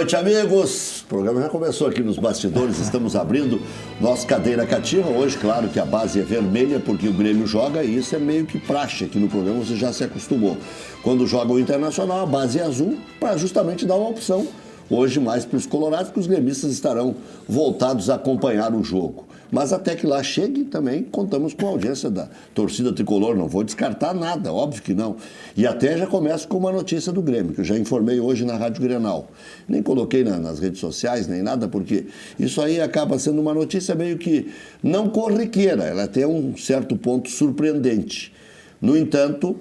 noite, amigos. O programa já começou aqui nos bastidores, estamos abrindo nossa cadeira cativa. Hoje, claro que a base é vermelha porque o Grêmio joga e isso é meio que praxe aqui no programa, você já se acostumou. Quando joga o Internacional, a base é azul para justamente dar uma opção. Hoje mais para os colorados, porque os gremistas estarão voltados a acompanhar o jogo. Mas até que lá chegue, também contamos com a audiência da torcida tricolor. Não vou descartar nada, óbvio que não. E até já começo com uma notícia do Grêmio, que eu já informei hoje na Rádio Grenal. Nem coloquei nas redes sociais, nem nada, porque isso aí acaba sendo uma notícia meio que não corriqueira. Ela tem um certo ponto surpreendente. No entanto,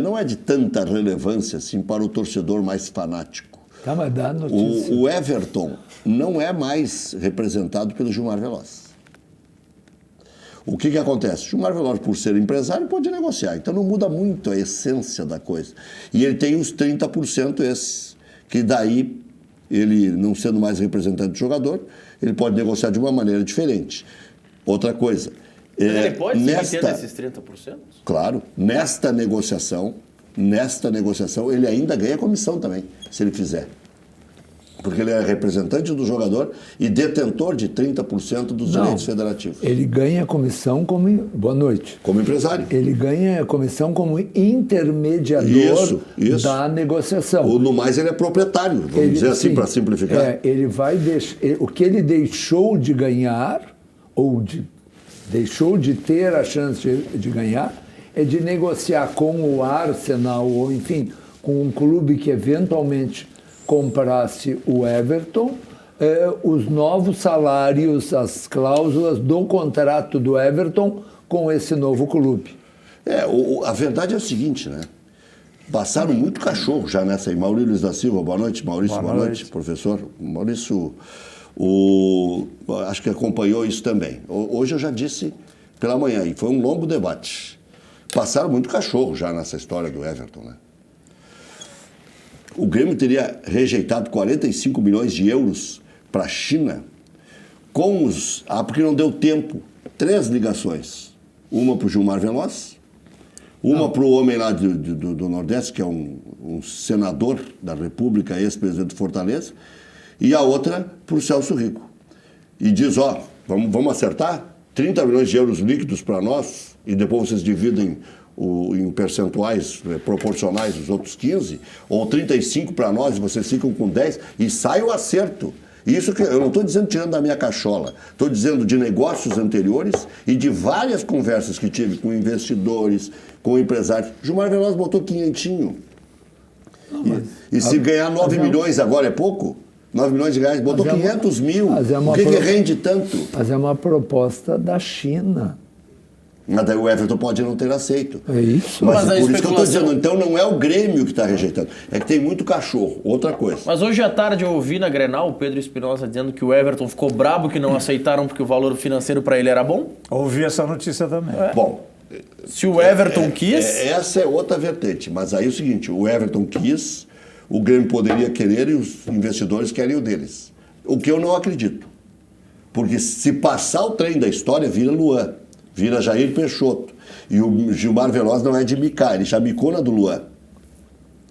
não é de tanta relevância assim para o torcedor mais fanático. Tá, mas dá notícia. O Everton não é mais representado pelo Gilmar Veloz. O que acontece? O Gilmar Veloz, por ser empresário, pode negociar. Então não muda muito a essência da coisa. E ele tem os 30% esses, que daí, ele não sendo mais representante do jogador, ele pode negociar de uma maneira diferente. Outra coisa. Mas ele pode se meter nesses 30%? Claro. Nesta negociação, ele ainda ganha comissão também, se ele fizer. Porque ele é representante do jogador e detentor de 30% dos direitos federativos. Ele ganha comissão como... Boa noite. Como empresário. Ele ganha comissão como intermediador isso. da negociação. No mais, ele é proprietário, vamos dizer assim, para simplificar. Ele vai deixar... O que ele deixou de ganhar, deixou de ter a chance de ganhar, é de negociar com o Arsenal, ou enfim, com um clube que eventualmente comprasse o Everton, os novos salários, as cláusulas do contrato do Everton com esse novo clube. A verdade é o seguinte, né? Passaram muito cachorro já nessa aí. Maurício Luiz da Silva, boa noite. Maurício, boa noite, professor. Maurício, acho que acompanhou isso também. Hoje eu já disse pela manhã, e foi um longo debate. Passaram muito cachorro já nessa história do Everton, né? O Grêmio teria rejeitado 45 milhões de euros para a China porque não deu tempo. 3 ligações. Uma para o Gilmar Veloz, uma para o homem lá do Nordeste, que é um senador da República, ex-presidente de Fortaleza, e a outra para o Celso Rico. E diz, vamos acertar? 30 milhões de euros líquidos para nós, e depois vocês dividem em percentuais proporcionais os outros 15, ou 35 para nós e vocês ficam com 10, e sai o acerto. Isso que eu não estou dizendo tirando da minha cachola, estou dizendo de negócios anteriores e de várias conversas que tive com investidores, com empresários. Gilmar Veloz botou 500. E se ganhar 9 milhões agora é pouco? 9 milhões de reais, botou 500 mil. O que rende tanto? Mas é uma proposta da China. Mas daí o Everton pode não ter aceito. É isso. Mas é por isso que eu estou dizendo. Então não é o Grêmio que está rejeitando. É que tem muito cachorro. Outra coisa. Mas hoje à tarde eu ouvi na Grenal o Pedro Espinosa dizendo que o Everton ficou brabo que não aceitaram porque o valor financeiro para ele era bom. Ouvi essa notícia também. Bom, se o Everton quis... Essa é outra vertente. Mas aí é o seguinte, o Everton quis, o Grêmio poderia querer e os investidores querem o deles. O que eu não acredito. Porque se passar o trem da história, vira Luan. Vira Jair Peixoto. E o Gilmar Veloz não é de micar, ele já micou na do Luan.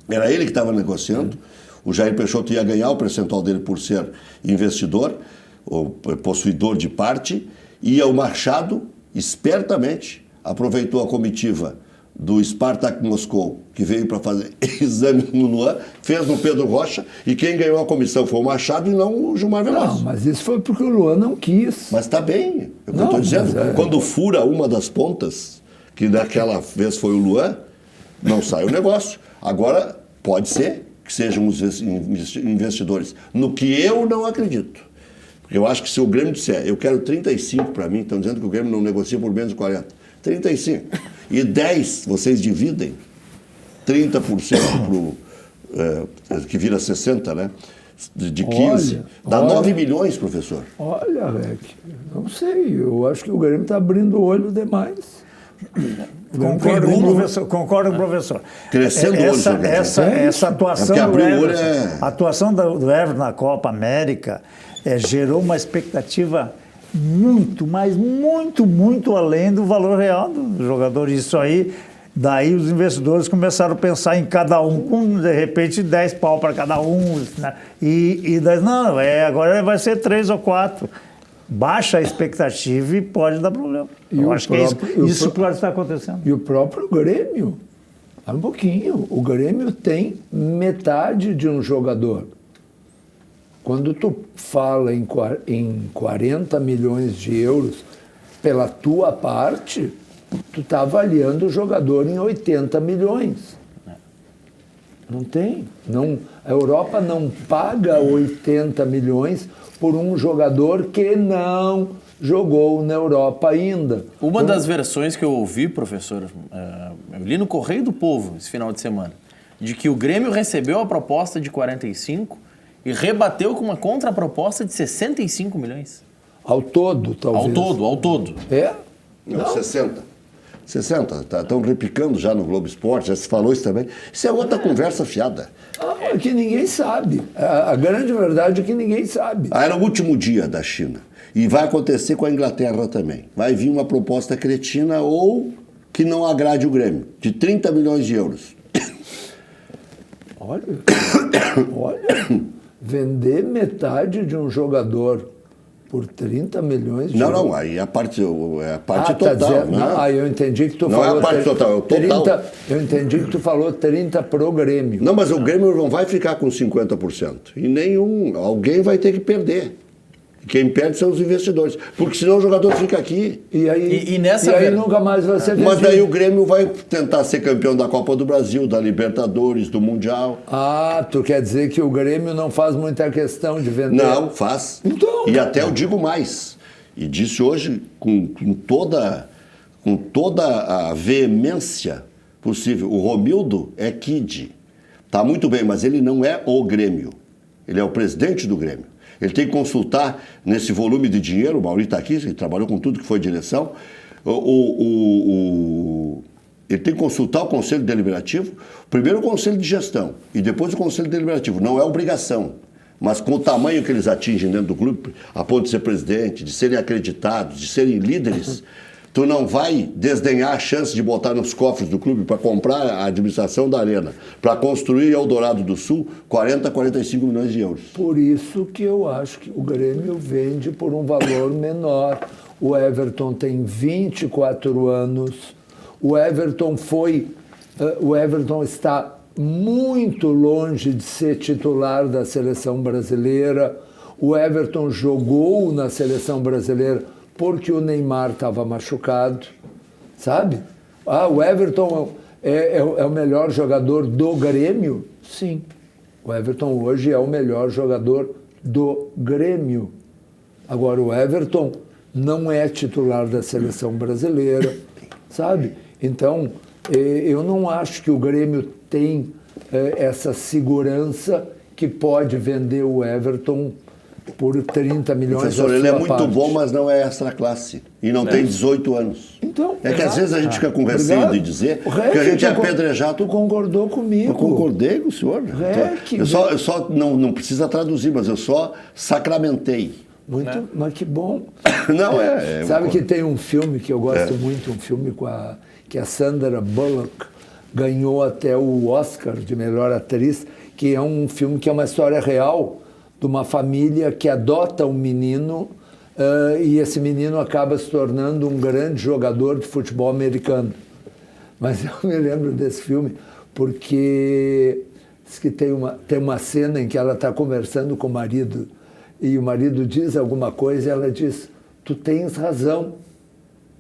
Era ele que estava negociando. O Jair Peixoto ia ganhar o percentual dele por ser investidor, ou possuidor de parte, e o Machado, espertamente, aproveitou a comitiva do Spartak Moscou, que veio para fazer exame no Luan, fez no Pedro Rocha, e quem ganhou a comissão foi o Machado e não o Gilmar Veloz. Não, mas isso foi porque o Luan não quis. Mas está bem, é o que eu estou dizendo. Quando fura uma das pontas, que daquela vez foi o Luan, não sai o negócio. Agora, pode ser que sejam os investidores. No que eu não acredito. Porque eu acho que se o Grêmio disser, eu quero 35 para mim, estão dizendo que o Grêmio não negocia por menos de 40. 35. E 10 vocês dividem, 30% que vira 60, né? De 15. Dá 9 milhões, professor. Olha, Rec, não sei. Eu acho que o Grêmio está abrindo o olho demais. Concordo com o professor. Crescendo essa atuação do Everton, a atuação do Everton na Copa América gerou uma expectativa muito, mas muito além do valor real do jogador. Isso aí Daí os investidores começaram a pensar em cada um, com de repente 10 pau para cada um, né? E daí, não, agora vai ser 3 ou 4. Baixa a expectativa e pode dar problema. Eu acho que isso pode estar acontecendo. E o próprio Grêmio, um pouquinho, o Grêmio tem metade de um jogador. Quando tu fala em 40 milhões de euros pela tua parte, tu está avaliando o jogador em 80 milhões. Não tem. Não, a Europa não paga 80 milhões por um jogador que não jogou na Europa ainda. Uma das versões que eu ouvi, professor, eu li no Correio do Povo esse final de semana, de que o Grêmio recebeu a proposta de 45 e rebateu com uma contraproposta de 65 milhões. Ao todo, talvez. Ao todo. É? Não, 60. 60, estão repicando já no Globo Esporte, já se falou isso também. Isso é outra conversa fiada. É que ninguém sabe. A grande verdade é que ninguém sabe. Era o último dia da China. E vai acontecer com a Inglaterra também. Vai vir uma proposta cretina ou que não agrade o Grêmio, de 30 milhões de euros. Olha, vender metade de um jogador por 30 milhões de euros. Não, aí a parte total. Tá dizendo, não, eu entendi que tu falou... Não é a parte total, é o total. 30, eu entendi que tu falou 30 pro Grêmio. Não, mas o Grêmio não vai ficar com 50%. E nenhum. Alguém vai ter que perder. Quem perde são os investidores. Porque senão o jogador fica aqui. E aí nunca mais vai ser vendido. Mas daí o Grêmio vai tentar ser campeão da Copa do Brasil, da Libertadores, do Mundial. Ah, tu quer dizer que o Grêmio não faz muita questão de vender? Não, faz. Então, e até eu digo mais. E disse hoje com toda a veemência possível. O Romildo é kid. Tá muito bem, mas ele não é o Grêmio. Ele é o presidente do Grêmio. Ele tem que consultar nesse volume de dinheiro, o Mauri está aqui, ele trabalhou com tudo que foi direção, ele tem que consultar o Conselho Deliberativo, primeiro o Conselho de Gestão e depois o Conselho Deliberativo. Não é obrigação, mas com o tamanho que eles atingem dentro do clube, a ponto de ser presidente, de serem acreditados, de serem líderes, tu não vai desdenhar a chance de botar nos cofres do clube para comprar a administração da Arena, para construir Eldorado do Sul, 40, 45 milhões de euros. Por isso que eu acho que o Grêmio vende por um valor menor. O Everton tem 24 anos. O Everton está muito longe de ser titular da seleção brasileira. O Everton jogou na seleção brasileira porque o Neymar estava machucado, sabe? O Everton é o melhor jogador do Grêmio? Sim. O Everton hoje é o melhor jogador do Grêmio. Agora, o Everton não é titular da seleção brasileira, sabe? Então, eu não acho que o Grêmio tem essa segurança que pode vender o Everton por 30 milhões. Professor, ele é muito bom, mas não é extra classe. E não tem 18 anos. Então, que às vezes a gente fica com receio de dizer que a gente é apedrejado. Tu concordou comigo. Eu concordei com o senhor. Eu só não precisa traduzir, mas eu só sacramentei. Muito, mas que bom. Não, Sabe que tem um filme que eu gosto muito, um filme que a Sandra Bullock ganhou até o Oscar de melhor atriz, que é um filme que é uma história real de uma família que adota um menino e esse menino acaba se tornando um grande jogador de futebol americano. Mas eu me lembro desse filme porque diz que tem uma cena em que ela está conversando com o marido e o marido diz alguma coisa e ela diz, tu tens razão.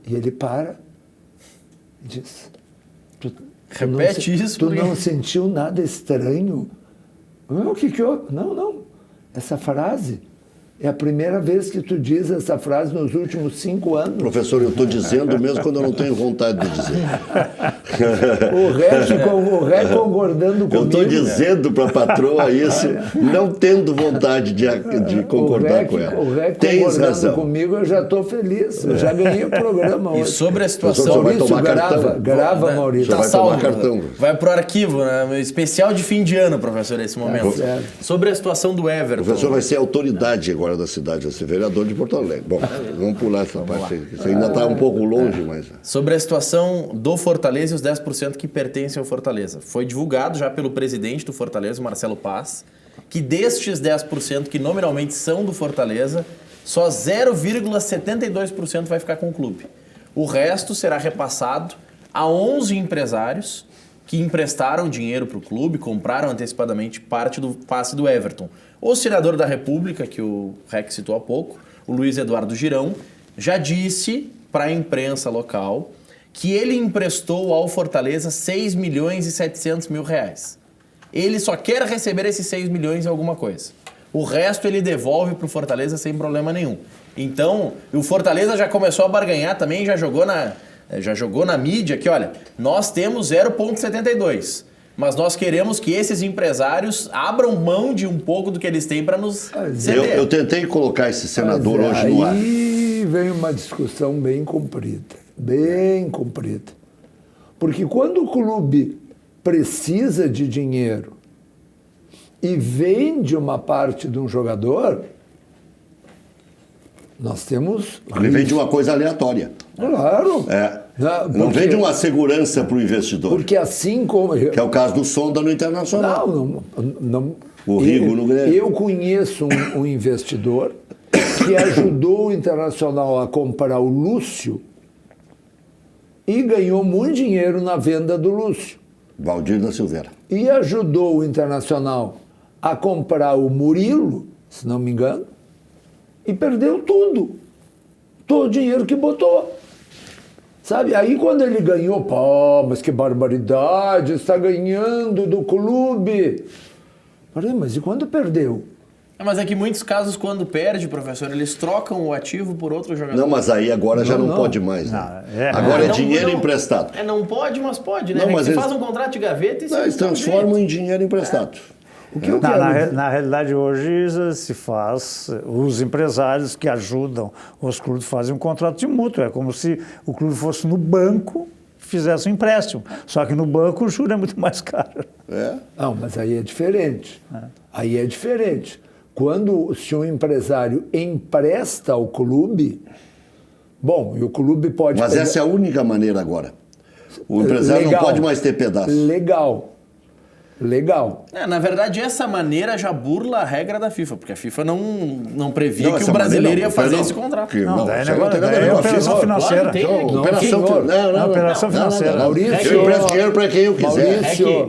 E ele para e diz, repete isso. Tu não sentiu nada estranho? O que houve? Não. Essa frase é a primeira vez que tu diz essa frase nos últimos 5 anos. Professor, eu estou dizendo mesmo quando eu não tenho vontade de dizer. O Ré concordando comigo. Eu estou dizendo para a patroa isso, não tendo vontade de concordar com ela. O Ré Tens concordando razão. comigo, eu já estou feliz. Eu já ganhei o programa hoje. E sobre a situação... Maurício, grava, Maurício. Tá vai salvo. tomar cartão. Vai pro arquivo, né? Especial de fim de ano, professor, nesse momento. certo. Sobre a situação do Everton. O professor vai ser autoridade agora agora da cidade, vai ser vereador de Porto Alegre. Bom, vamos pular essa parte. Isso ainda está um pouco longe, mas... Sobre a situação do Fortaleza e os 10% que pertencem ao Fortaleza. Foi divulgado já pelo presidente do Fortaleza, Marcelo Paz, que destes 10% que nominalmente são do Fortaleza, só 0,72% vai ficar com o clube. O resto será repassado a 11 empresários que emprestaram dinheiro para o clube, compraram antecipadamente parte do passe do Everton. O senador da República, que o Rec citou há pouco, o Luiz Eduardo Girão, já disse para a imprensa local que ele emprestou ao Fortaleza 6 milhões e 700 mil reais. Ele só quer receber esses 6 milhões em alguma coisa. O resto ele devolve para o Fortaleza sem problema nenhum. Então, o Fortaleza já começou a barganhar também, já jogou na mídia que, olha, nós temos 0,72, mas nós queremos que esses empresários abram mão de um pouco do que eles têm para nos ceder. Eu tentei colocar esse senador hoje no ar. Aí vem uma discussão bem comprida. Porque quando o clube precisa de dinheiro e vende uma parte de um jogador, nós temos... Ele vende uma coisa aleatória. Claro. Não vende uma segurança para o investidor. Porque assim como... Que é o caso do Sonda no Internacional. Não. O Rigo no Grêmio. Eu conheço um investidor que ajudou o Internacional a comprar o Lúcio e ganhou muito dinheiro na venda do Lúcio. Valdir da Silveira. E ajudou o Internacional a comprar o Murilo, se não me engano, e perdeu tudo. Todo o dinheiro que botou. Sabe? Aí quando ele ganhou, pô, mas que barbaridade, está ganhando do clube. Falei, mas e quando perdeu? Mas é que em muitos casos, quando perde, professor, eles trocam o ativo por outro jogador. Não, mas aí agora já não pode mais. Né? Agora é dinheiro emprestado. Não pode, mas pode, né? Não, mas você eles... faz um contrato de gaveta e eles transformam em dinheiro emprestado. O que eu quero... Na realidade, hoje se faz, os empresários que ajudam os clubes fazem um contrato de mútuo. É como se o clube fosse no banco e fizesse um empréstimo. Só que no banco o juro é muito mais caro. Não, mas aí é diferente. Aí é diferente. Se um empresário empresta ao clube, bom, e o clube pode... Mas essa é a única maneira agora. O empresário não pode mais ter pedaço. Legal. Na verdade, essa maneira já burla a regra da FIFA, porque a FIFA não previa que o brasileiro ia fazer esse contrato. É operação financeira. Operação financeira. Maurício, eu empresto dinheiro para quem eu quiser.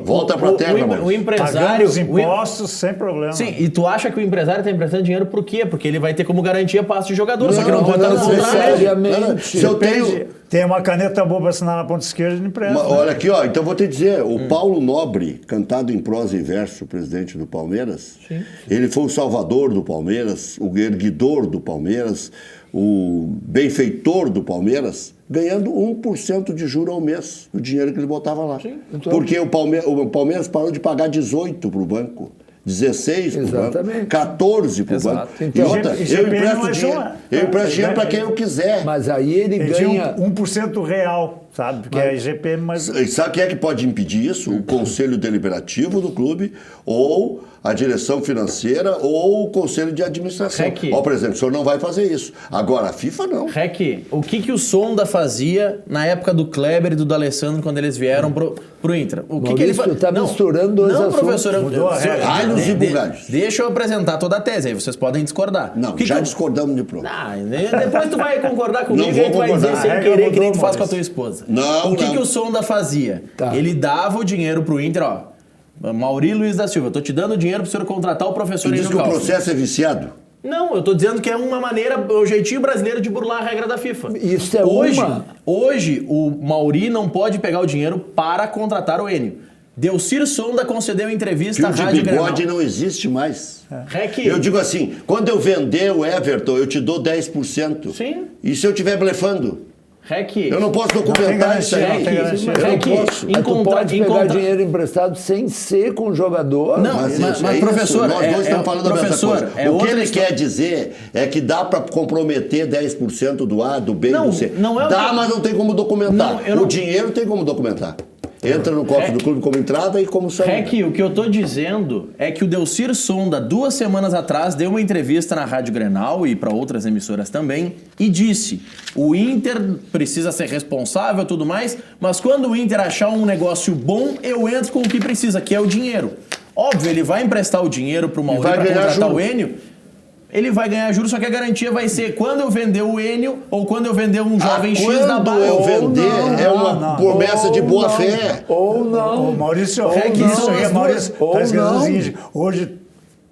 Volta para a terra, o empresário... os impostos sem problema. Sim, e tu acha que o empresário está emprestando dinheiro por quê? Porque ele vai ter como garantia passe de jogador, só que não pode estar no contrato. Se eu tenho... Tem uma caneta boa para assinar na ponta esquerda e empresta. Olha aqui, ó, então vou te dizer, o Paulo Nobre, cantado em prosa e verso, presidente do Palmeiras, ele foi o salvador do Palmeiras, o erguidor do Palmeiras, o benfeitor do Palmeiras, ganhando 1% de juro ao mês do dinheiro que ele botava lá. Então... Porque o Palmeiras parou de pagar 18 para o banco. 16 para o banco, 14 para o banco. Então, e outra, eu empresto dinheiro para quem eu quiser. Mas aí ele ganha... 1% real, sabe? Porque é IGP, mas... Sabe quem é que pode impedir isso? O Conselho Deliberativo do clube, ou a direção financeira, ou o Conselho de Administração. Ó, por exemplo, o senhor não vai fazer isso. Agora, a FIFA não. Rec, o que o Sonda fazia na época do Kleber e do D'Alessandro, quando eles vieram pro Inter? O que ele fazia? Está misturando dois assuntos. Não, professor, alhos e bugalhos. Deixa eu apresentar toda a tese, aí vocês podem discordar. Não, já discordamos de pronto. Depois tu vai concordar comigo e tu vai dizer sem querer que nem tu faz com a tua esposa. Não, o que o Sonda fazia? Ele dava o dinheiro pro Inter, ó. Mauri Luiz da Silva, eu tô te dando dinheiro pro senhor contratar o professor aí no Diz que o processo é viciado? Não, eu tô dizendo que é uma maneira, o jeitinho brasileiro de burlar a regra da FIFA. Isso é Hoje, o Mauri não pode pegar o dinheiro para contratar o Enio. Delcir Sonda concedeu entrevista à Rádio Grenal. O bigode não existe mais. Rec. Eu digo assim, quando eu vender o Everton, eu te dou 10%. Sim. E se eu estiver blefando? Rec. Eu não posso documentar isso aí. Eu não posso. Tu pode pegar dinheiro emprestado sem ser com o jogador. Não, mas professor... Nós dois estamos falando da mesma coisa. O que ele quer dizer é que dá para comprometer 10% do A, do B e do C. Não é dá, mas não tem como documentar. O dinheiro tem como documentar. Entra no cofre do clube como entrada e como saída. Rec, o que eu tô dizendo é que o Delcir Sonda, 2 semanas atrás, deu uma entrevista na Rádio Grenal e para outras emissoras também, e disse: o Inter precisa ser responsável e tudo mais, mas quando o Inter achar um negócio bom, eu entro com o que precisa, que é o dinheiro. Óbvio, ele vai emprestar o dinheiro pro Mauri para contratar o Enio. Ele vai ganhar juros, só que a garantia vai ser quando eu vender o Enio ou quando eu vender um jovem X da base. Quando eu vender, é uma promessa de boa fé. Ou não. Ô, Maurício, hoje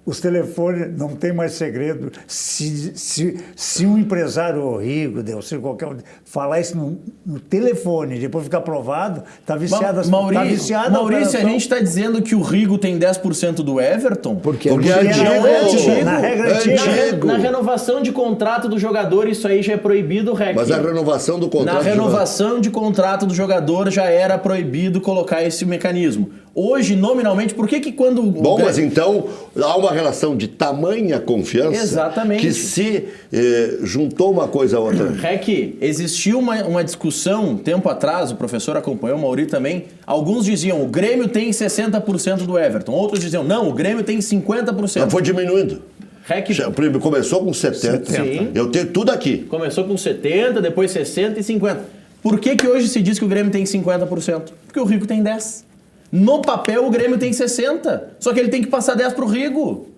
os telefones não tem mais segredo. Se um empresário rico, se qualquer falar isso no telefone, depois ficar aprovado, tá viciado. Maurício, a gente está dizendo que o Rigo tem 10% do Everton? Porque é antigo. Na regra antiga. Na renovação de contrato do jogador, isso aí já é proibido, Rec. Mas a renovação do contrato... Na renovação de contrato do jogador já era proibido colocar esse mecanismo. Hoje, nominalmente, por que quando... Bom, mas então há uma relação de tamanha confiança... Exatamente. Que se juntou uma coisa a outra. Rec, existiu uma discussão tempo atrás, o professor acompanhou, o Mauri também. Alguns diziam, o Grêmio tem 60% do Everton. Outros diziam, não, o Grêmio tem 50%. Mas foi diminuindo. Rec, começou com 70. Sim. Eu tenho tudo aqui. Começou com 70, depois 60 e 50. Por que hoje se diz que o Grêmio tem 50%? Porque o Rigo tem 10%. No papel, o Grêmio tem 60%. Só que ele tem que passar 10% pro Rigo.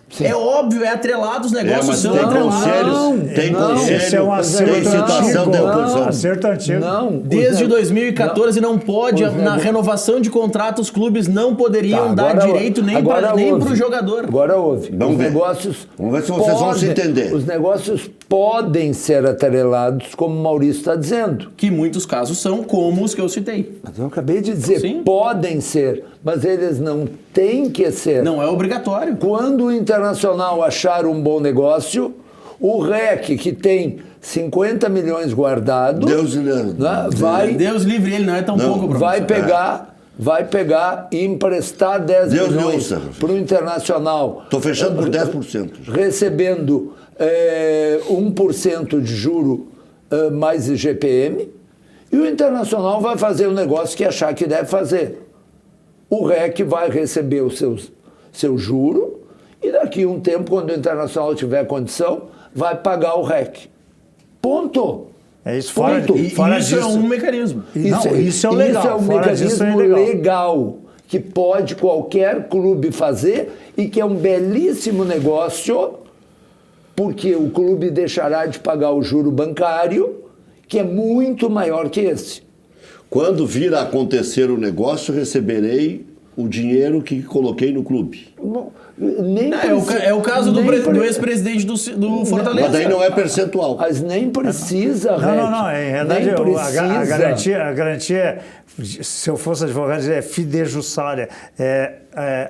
Sim. É óbvio, é atrelado, os negócios são atrelados. Tem conselho, esse é um acerto tem citação, tem oposição. Acerto antigo. Desde 2014 não pode, na renovação de contrato, os clubes não poderiam dar direito nem pro jogador. Agora ouve. Vamos ver se vocês vão se entender. Os negócios podem ser atrelados, como o Maurício está dizendo. Que muitos casos são como os que eu citei. Mas eu acabei de dizer, Sim. Podem ser, mas eles não têm que ser. Não é obrigatório. Quando o Internacional achar um bom negócio, o REC, que tem 50 milhões guardados, Deus livre, ele não é tão pouco, professor. Vai pegar e emprestar 10 milhões para o Internacional. Estou fechando por 10%. Recebendo 1% de juro mais IGPM, e o Internacional vai fazer o negócio que achar que deve fazer. O REC vai receber o seu juro e daqui a um tempo, quando o Internacional tiver condição, vai pagar o REC. Ponto. É isso. Isso é um mecanismo. Isso é o legal. Isso é um mecanismo legal que pode qualquer clube fazer e que é um belíssimo negócio, porque o clube deixará de pagar o juro bancário, que é muito maior que esse. Quando vir a acontecer o negócio, receberei o dinheiro que coloquei no clube. É o caso do ex-presidente do Fortaleza. Mas daí não é percentual. Mas nem precisa, Não. Em verdade, a garantia, se eu fosse advogado, é fidejussória.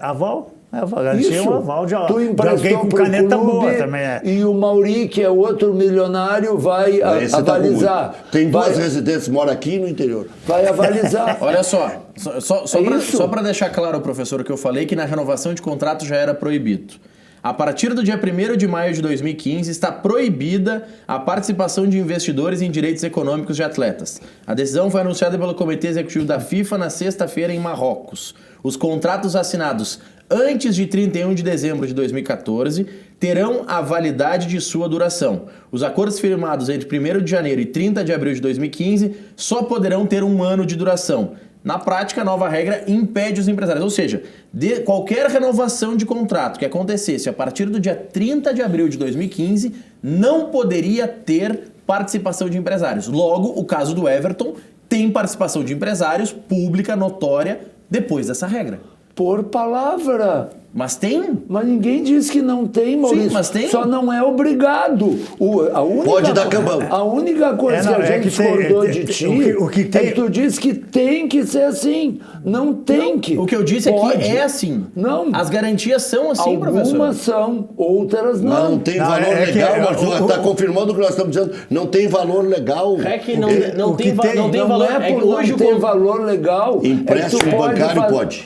Aval? A garantia é um aval de alguém com caneta boa também. E o Mauri, que é outro milionário, vai avalizar. Tem duas residências, mora aqui no interior. Vai avalizar. Olha só para deixar claro, professor, o que eu falei, que na renovação de contrato já era proibido. A partir do dia 1º de maio de 2015, está proibida a participação de investidores em direitos econômicos de atletas. A decisão foi anunciada pelo Comitê Executivo da FIFA na sexta-feira em Marrocos. Os contratos assinados antes de 31 de dezembro de 2014 terão a validade de sua duração. Os acordos firmados entre 1º de janeiro e 30 de abril de 2015 só poderão ter 1 ano de duração. Na prática, a nova regra impede os empresários. Ou seja, qualquer renovação de contrato que acontecesse a partir do dia 30 de abril de 2015 não poderia ter participação de empresários. Logo, o caso do Everton tem participação de empresários pública, notória, depois dessa regra. Por palavra. Mas tem? Mas ninguém diz que não tem, Maurício. Sim, mas tem. Só não é obrigado. Pode dar cambão. A única coisa que a gente discordou de ti é que tu disse que tem que ser assim. Não tem que. O que eu disse é que é assim. Não. As garantias são assim, professor. Algumas são, outras não. Mas não tem valor legal, Marcelo. Está confirmando o que nós estamos dizendo. Não tem valor legal. É que não tem valor. É por não ter valor legal. Empréstimo bancário pode.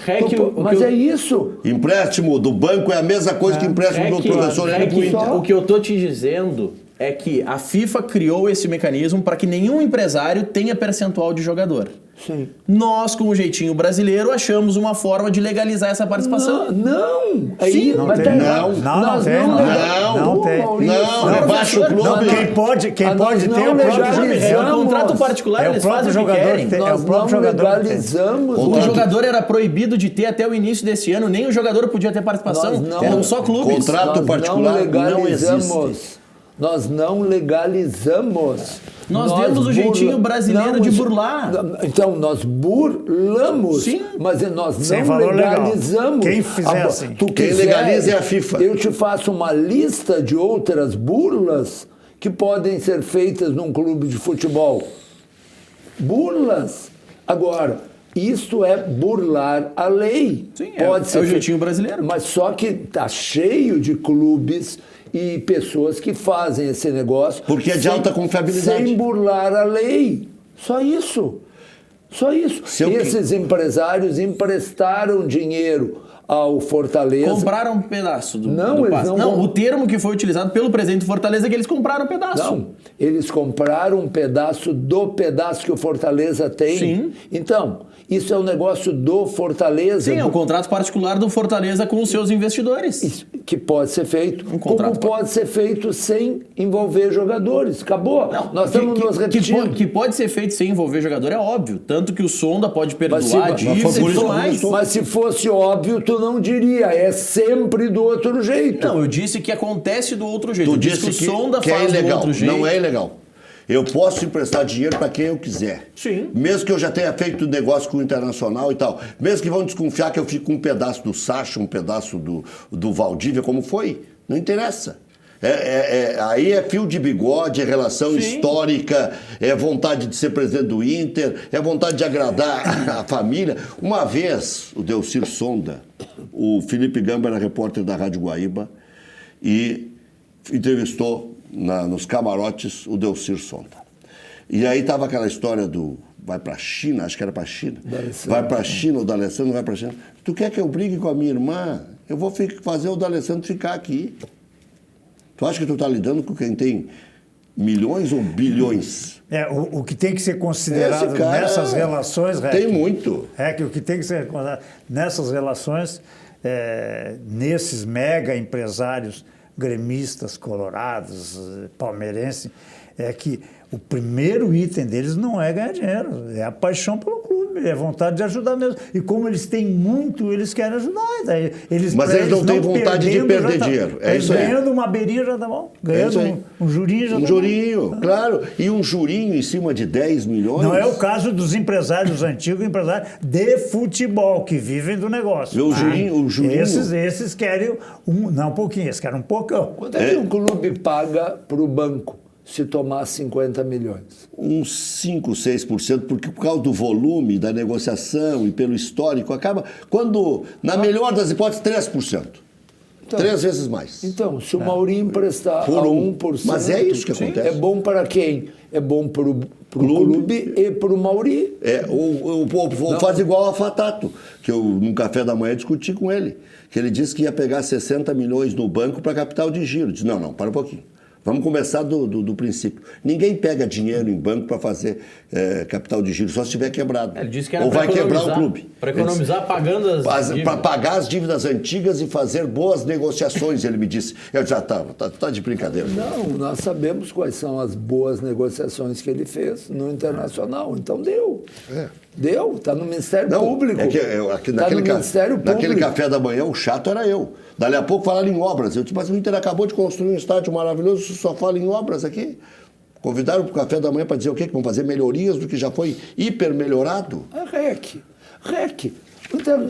Mas é isso. Empréstimo do banco é a mesma coisa que empréstimo do professor. O que eu tô te dizendo é que a FIFA criou esse mecanismo para que nenhum empresário tenha percentual de jogador. Sim. Nós, com o jeitinho brasileiro, achamos uma forma de legalizar essa participação. Não! Aí, Sim. Não mas tem. tá- Não nós tem. Não tem. Maurício. Não, rebaixa o clube. Quem pode ter nós o não próprio legalizamos. É um contrato particular, É o eles próprio fazem o que jogador querem. que tem. É Nós o próprio não jogador que tem. legalizamos. O jogador era proibido de ter até o início desse ano, nem o jogador podia ter participação. Nós não- Eram só clubes. Contrato particular não existe. Nós não legalizamos. Nós demos o jeitinho brasileiro de burlar. Então, nós burlamos, Sim. mas nós Sem não valor legal. legalizamos. Quem fizer assim. Quem legaliza é a FIFA. Eu te faço uma lista de outras burlas que podem ser feitas num clube de futebol. Burlas. Agora, isso é burlar a lei. Sim, é o jeitinho brasileiro. Mas só que tá cheio de clubes e pessoas que fazem esse negócio. Porque é de alta confiabilidade. Sem burlar a lei. Só isso. Só isso. Se eu- Esses empresários emprestaram dinheiro ao Fortaleza. Compraram um pedaço do Não, eles passe. não o termo que foi utilizado pelo presidente do Fortaleza é que eles compraram um pedaço. Não, eles compraram um pedaço do pedaço que o Fortaleza tem. Sim. Então, isso é um negócio do Fortaleza. Sim, é um contrato particular do Fortaleza com os seus investidores. Isso que pode ser feito. Um contrato Como pode ser feito sem envolver jogadores. Acabou. Nós estamos nos repetindo. Que pode ser feito sem envolver jogador é óbvio. Tanto que o Sonda pode perdoar dívidas e por isso tudo mais. Mas se fosse óbvio, tu não diria. É sempre do outro jeito. Não, eu disse que acontece do outro jeito. Tu Eu disse disse que o Sonda que é faz do ilegal. outro jeito. Não é ilegal. Eu posso emprestar dinheiro para quem eu quiser. Sim. Mesmo que eu já tenha feito negócio com o Internacional e tal. Mesmo que vão desconfiar que eu fico com um pedaço do Sacha, um pedaço do Valdívia, como foi. Não interessa. Aí é fio de bigode, é relação histórica, é vontade de ser presidente do Inter, é vontade de agradar a família. Uma vez, o Delcir Sonda, o Felipe Gamba era repórter da Rádio Guaíba e entrevistou nos camarotes o Delcir Sonda. E aí tava aquela história do vai pra China, acho que era pra China. Vai pra China, o D'Alessandro vai pra China. Tu quer que eu brigue com a minha irmã? Eu vou fazer o D'Alessandro ficar aqui. Tu acha que tu tá lidando com quem tem milhões ou bilhões? O que tem que ser considerado Esse cara nessas relações, tem muito. É que o que tem que ser considerado nessas relações, nesses mega empresários gremistas, colorados, palmeirenses, é que o primeiro item deles não é ganhar dinheiro, é a paixão pelo clube, é a vontade de ajudar mesmo. E como eles têm muito, eles querem ajudar. Daí Mas eles não têm vontade de perder já tá, dinheiro. É isso aí. Ganhando uma beirinha já tá bom. Ganhando um jurinho já tá bom. Um jurinho, claro. E um jurinho em cima de 10 milhões. Não é o caso dos empresários antigos, empresários de futebol, que vivem do negócio. O jurinho. Esses querem não um pouquinho, eles querem um poucão. Quanto é que um clube paga para o banco se tomar 50 milhões? Uns 5, 6%, porque por causa do volume, da negociação e pelo histórico, acaba, quando, na melhor das hipóteses, 3%. Então, 3 vezes mais. Então, se o Maurinho emprestar Por a um. 1%... Mas é isso que acontece. É bom para quem? É bom para o clube e para o Mauri. Ou faz igual a Fatato, que eu, num café da manhã, discuti com ele. Que ele disse que ia pegar 60 milhões no banco para capital de giro. Eu disse, não, para um pouquinho. Vamos começar do princípio. Ninguém pega dinheiro em banco para fazer capital de giro, só se estiver quebrado. Ele disse que era ou vai quebrar o clube. Para economizar pagando as dívidas. Para pagar as dívidas antigas e fazer boas negociações, ele me disse. Eu disse, tá de brincadeira. Não, nós sabemos quais são as boas negociações que ele fez no Internacional. Então deu. Deu, está no Ministério Público. Naquele café da manhã, o chato era eu. Dali a pouco falaram em obras. Eu disse, mas o Inter acabou de construir um estádio maravilhoso, só fala em obras aqui. Convidaram para o café da manhã para dizer o quê? Que vão fazer melhorias do que já foi hiper melhorado. REC.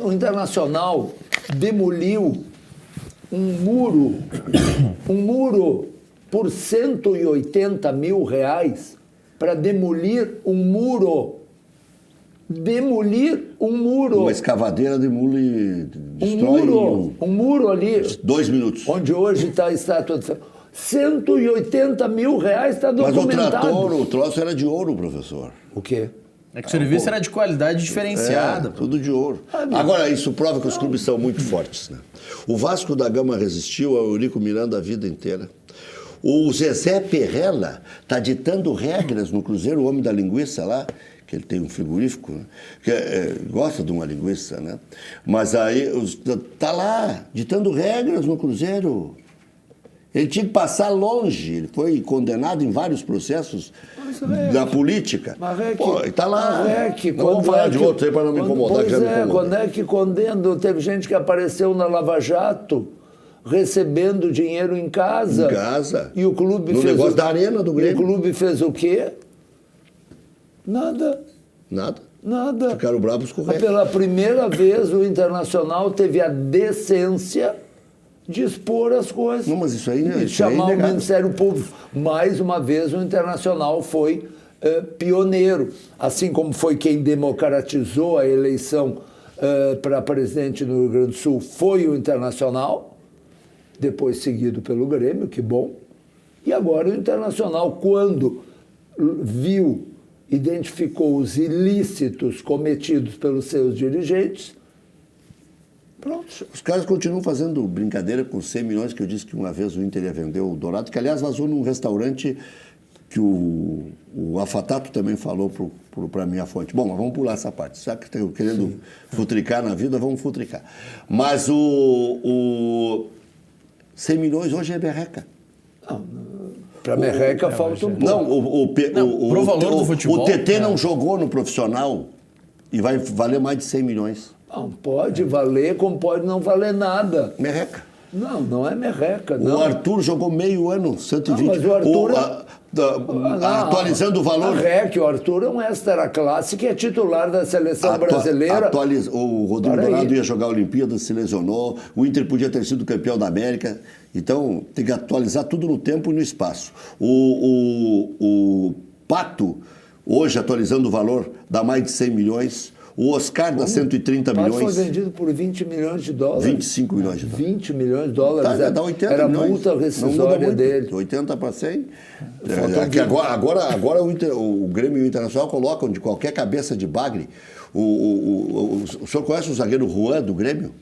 O Internacional demoliu um muro por 180 mil reais para demolir um muro. Uma escavadeira destrói um muro ali. 2 minutos. Onde hoje está a estátua de 180 mil reais está documentado. Mas o troço era de ouro, professor. O quê? É que o serviço era de qualidade diferenciada. Tudo de ouro. Agora, isso prova que os clubes são muito fortes, né? O Vasco da Gama resistiu ao Eurico Miranda a vida inteira. O Zezé Perrella está ditando regras no Cruzeiro, o homem da linguiça lá, que ele tem um frigorífico, né? Que gosta de uma linguiça, né? Mas aí está lá, ditando regras no Cruzeiro. Ele tinha que passar longe, ele foi condenado em vários processos da política. Pô, ele está lá. Não vamos falar de outro aí para não me incomodar. Pois quando é que condena? Teve gente que apareceu na Lava Jato recebendo dinheiro em casa. Em casa. E o clube no fez negócio da arena do Grêmio. E o clube fez o quê? Nada. Nada. Ficaram bravos com o resto. Pela primeira vez o Internacional teve a decência de expor as coisas. Não, mas isso aí não é de chamar o Ministério Público. Mais uma vez o Internacional foi pioneiro. Assim como foi quem democratizou a eleição para presidente no Rio Grande do Sul, foi o Internacional, depois seguido pelo Grêmio, que bom. E agora o Internacional, quando identificou os ilícitos cometidos pelos seus dirigentes, pronto. Os caras continuam fazendo brincadeira com 100 milhões, que eu disse que uma vez o Inter ia vender o Dourado, que aliás vazou num restaurante que o Afatato também falou para a minha fonte. Bom, mas vamos pular essa parte. Já que estou querendo futricar na vida, vamos futricar. Mas o 100 milhões hoje é merreca. Para merreca falta um pouco. Pro valor do futebol, o TT não jogou no profissional e vai valer mais de 100 milhões. Não, pode valer como pode não valer nada. Merreca. Não é merreca. Não. O Arthur jogou meio ano, 120. Não, mas o Arthur atualizando o valor. O Arthur é um extra-classe que é titular da seleção brasileira. O Rodrigo Dourado ia jogar a Olimpíada, se lesionou. O Inter podia ter sido campeão da América. Então, tem que atualizar tudo no tempo e no espaço. O Pato, hoje atualizando o valor, dá mais de 100 milhões. O Oscar dá 130 milhões. O Pato foi vendido por 20 milhões de dólares. 25 milhões de dólares. 20 milhões de dólares. Dá 80 era milhões. Multa rescisória dele. 80 para 100. Agora o Grêmio e o Internacional colocam de qualquer cabeça de bagre. O senhor conhece o zagueiro Juan do Grêmio?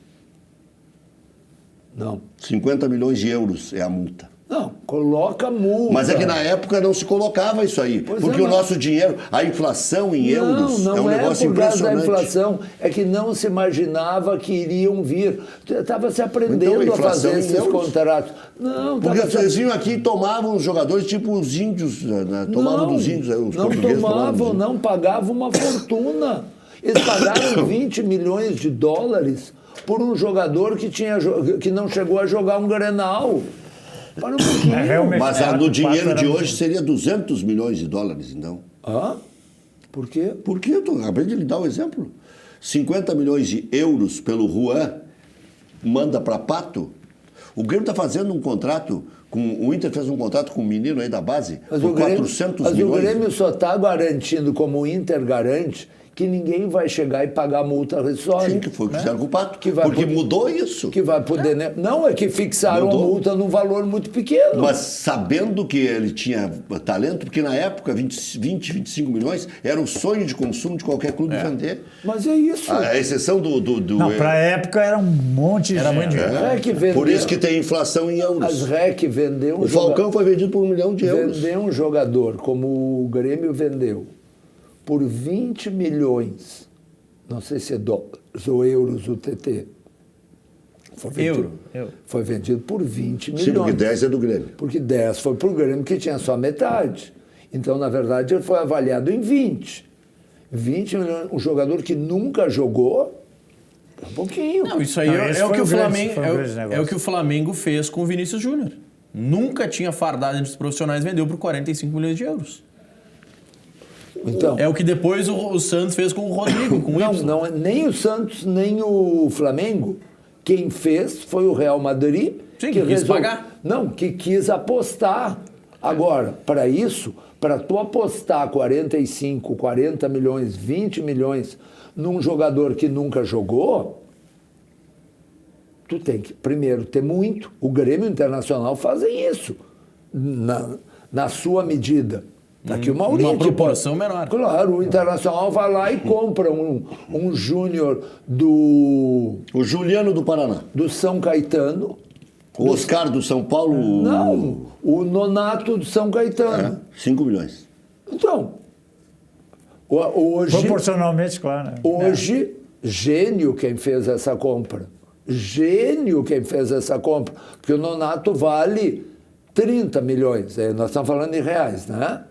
Não. 50 milhões de euros é a multa. Não, coloca multa. Mas é que na época não se colocava isso aí. Porque o nosso dinheiro, a inflação em euros é um negócio por causa da impressionante. inflação, é que não se imaginava que iriam vir. Estava se aprendendo a fazer esses contratos. Não, porque vocês vinham aqui e tomavam os jogadores tipo os índios, né? Tomavam dos índios, os portugueses tomavam, não pagavam uma fortuna. Eles pagaram 20 milhões de dólares por um jogador que não chegou a jogar um Grenal. Para um pouquinho. Mas no dinheiro de hoje seria 200 milhões de dólares, então. Por quê? Porque eu acabei de lhe dar o exemplo. 50 milhões de euros pelo Juan manda para Pato. O Grêmio está fazendo um contrato, o Inter fez um contrato com um menino aí da base por 400 milhões. Mas o Grêmio só está garantindo, como o Inter garante, que ninguém vai chegar e pagar multa rescisória. Sim, que foi o que fizeram com o Pato. Porque mudou isso. Que vai poder... Não, é que fixaram a multa num valor muito pequeno. Mas sabendo que ele tinha talento, porque na época 20, 25 milhões era o sonho de consumo de qualquer clube vender. Mas é isso. A exceção do Não, para a época era um monte de dinheiro. Por isso que tem inflação em euros. As REC vendeu... O Falcão foi vendido por 1 milhão de euros. Vender um jogador como o Grêmio vendeu por 20 milhões, não sei se é dólares ou euros o TT. Foi vendido por 20 milhões. Sim, porque 10 é do Grêmio. Porque 10 foi para o Grêmio, que tinha só metade. Então, na verdade, ele foi avaliado em 20. 20 milhões, um jogador que nunca jogou, um pouquinho. Não, isso aí é o que o Flamengo é o que o Flamengo fez com o Vinícius Júnior. Nunca tinha fardado entre os profissionais, vendeu por 45 milhões de euros. Então, é o que depois o Santos fez com o Rodrigo, com o Y. Não, nem o Santos, nem o Flamengo. Quem fez foi o Real Madrid. Sim, que quis pagar. Não, que quis apostar. Agora, para isso, para tu apostar 45, 40 milhões, 20 milhões num jogador que nunca jogou, tu tem que, primeiro, ter muito. O Grêmio Internacional fazem isso, na sua medida. Aqui o Maurício. Uma proporção menor. Claro, o Internacional vai lá e compra um júnior do... O Juliano do Paraná. Do São Caetano, O Oscar do São Paulo... Não, o Nonato do São Caetano. 5 milhões. Então, hoje... Proporcionalmente, claro. Né? Hoje, gênio quem fez essa compra. Gênio quem fez essa compra. Porque o Nonato vale 30 milhões. Nós estamos falando em reais, né?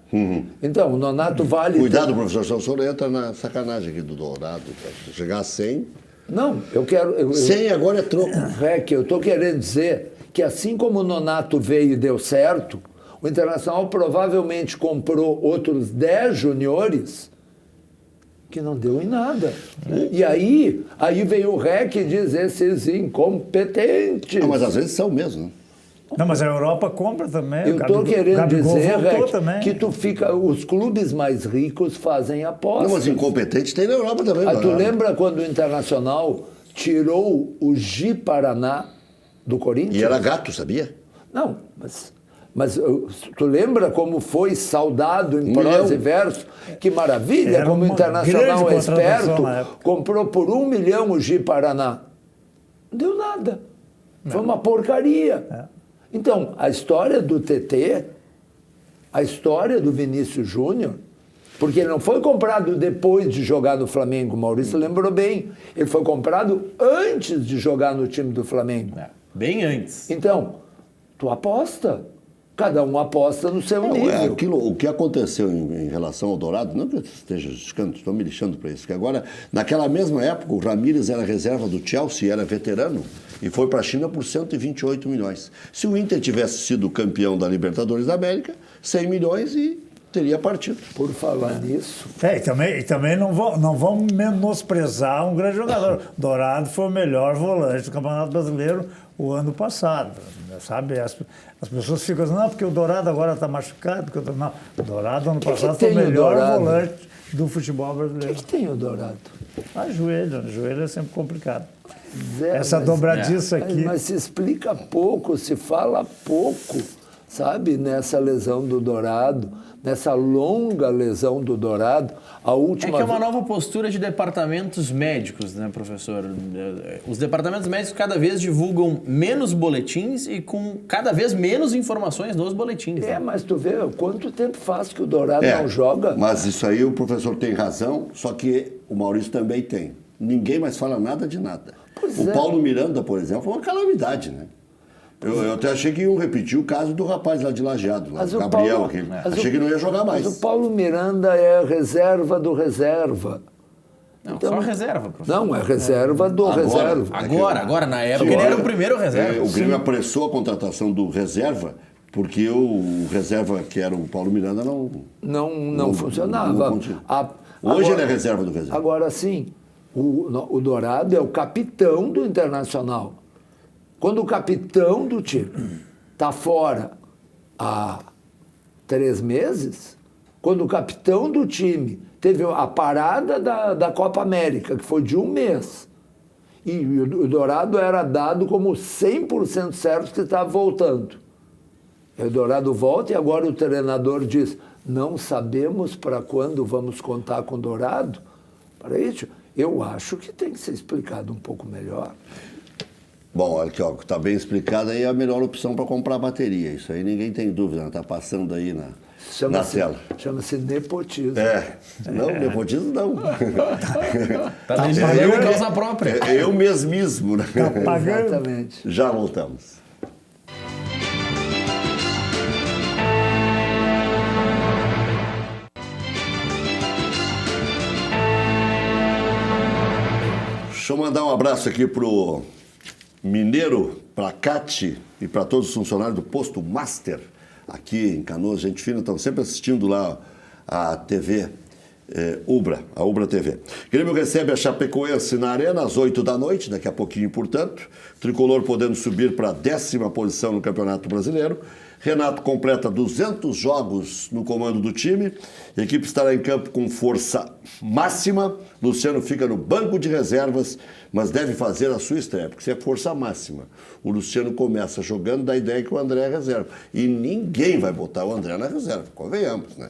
Então, o Nonato vale... Cuidado, professor Sansoro, entra na sacanagem aqui do Dourado. Se chegar a 100... Não, eu quero... 100 agora é troco. Eu estou querendo dizer que assim como o Nonato veio e deu certo, o Internacional provavelmente comprou outros 10 juniores que não deu em nada. E aí veio o REC e diz, esses incompetentes. Não, mas às vezes são mesmo, né? Não, mas a Europa compra também. Eu estou querendo dizer, REC, também. que os clubes mais ricos fazem apostas. Não, mas incompetente tem na Europa também. Tu lembra quando o Internacional tirou o Gi Paraná do Corinthians? E era gato, sabia? Não, mas tu lembra como foi saudado em prosa e verso? Que maravilha, Era como o uma Internacional é grande contratação esperto, na época. comprou por 1 milhão o Gi Paraná. Não deu nada. Foi uma porcaria. Então, a história do TT, a história do Vinícius Júnior, porque ele não foi comprado depois de jogar no Flamengo, o Maurício lembrou bem. Ele foi comprado antes de jogar no time do Flamengo. Bem antes. Então, tu aposta. Cada um aposta no seu nível. O que aconteceu em relação ao Dourado, não que eu esteja justificando, estou me lixando para isso, que agora, naquela mesma época, o Ramírez era reserva do Chelsea, era veterano, e foi para a China por 128 milhões. Se o Inter tivesse sido campeão da Libertadores da América, 100 milhões e teria partido. Por falar nisso... E também não vamos menosprezar um grande jogador. Dourado foi o melhor volante do Campeonato Brasileiro o ano passado, sabe? As pessoas ficam dizendo, não, porque o Dourado agora está machucado. Não, o Dourado ano passado foi o melhor volante do futebol brasileiro. O que tem o Dourado? Joelho é sempre complicado. Zé, Essa dobradiça aqui... Mas se explica pouco, se fala pouco, sabe? Nessa lesão do Dourado, nessa longa lesão do Dourado, a última... É que é uma nova postura de departamentos médicos, né, professor? Os departamentos médicos cada vez divulgam menos boletins e com cada vez menos informações nos boletins. Né? Mas tu vê quanto tempo faz que o Dourado não joga. Mas isso aí o professor tem razão, só que o Maurício também tem. Ninguém mais fala nada de nada. O Paulo Miranda, por exemplo, foi uma calamidade, né? Eu até achei que iam repetir o caso do rapaz lá de Lajeado, lá, o Gabriel. Achei que não ia jogar mais. Mas o Paulo Miranda é reserva do reserva. Não, então, só reserva, professor. Não, é reserva do reserva. Agora, na época, ele era o primeiro reserva. O Grêmio apressou a contratação do reserva, porque o reserva, que era o Paulo Miranda, não funcionava. Hoje ele é reserva do reserva. Agora sim, o Dourado é o capitão do Internacional. Quando o capitão do time está fora há 3 meses, quando o capitão do time teve a parada da Copa América, que foi de 1 mês, e o Dourado era dado como 100% certo que estava voltando. O Dourado volta e agora o treinador diz, não sabemos para quando vamos contar com o Dourado. Para isso, eu acho que tem que ser explicado um pouco melhor. Bom, olha aqui, está bem explicado aí a melhor opção para comprar bateria. Isso aí ninguém tem dúvida, está passando aí na tela. Chama-se nepotismo. Não, nepotismo não. Está legislando em causa própria. Eu mesmismo, né? Tá pagando. Exatamente. Já voltamos. Deixa eu mandar um abraço aqui pro Mineiro, para a Cate e para todos os funcionários do Posto Master, aqui em Canoas, gente fina, estão sempre assistindo lá a TV Ubra, a Ubra TV. Grêmio recebe a Chapecoense na Arena às 8 da noite, daqui a pouquinho, portanto. Tricolor podendo subir para a 10ª posição no Campeonato Brasileiro. Renato completa 200 jogos no comando do time. A equipe estará em campo com força máxima. Luciano fica no banco de reservas, mas deve fazer a sua estreia, porque se é força máxima, o Luciano começa jogando, dá a ideia que o André é reserva. E ninguém vai botar o André na reserva, convenhamos, né?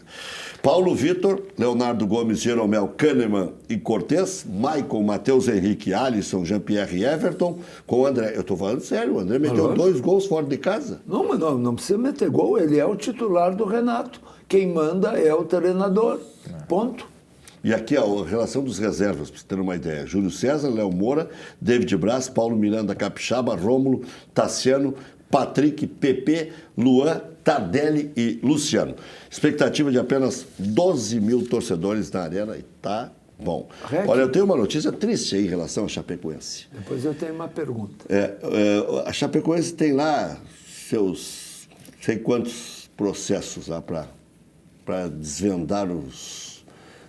Paulo Vitor, Leonardo Gomes, Jeromel, Kahneman e Cortez, Maicon, Matheus Henrique, Alisson, Jean-Pierre e Everton, com o André. Eu estou falando sério, o André meteu 2 gols fora de casa. Não, mas não precisa meter gol, ele é o titular do Renato. Quem manda é o treinador. Ponto. E aqui a relação dos reservas, para você ter uma ideia. Júlio César, Léo Moura, David Braz, Paulo Miranda Capixaba, Rômulo, Tassiano, Patrick, Pepe, Luan, Tardelli e Luciano. Expectativa de apenas 12 mil torcedores na arena e tá bom. Olha, eu tenho uma notícia triste aí em relação à Chapecoense. Depois eu tenho uma pergunta. A Chapecoense tem lá seus sei quantos processos lá para desvendar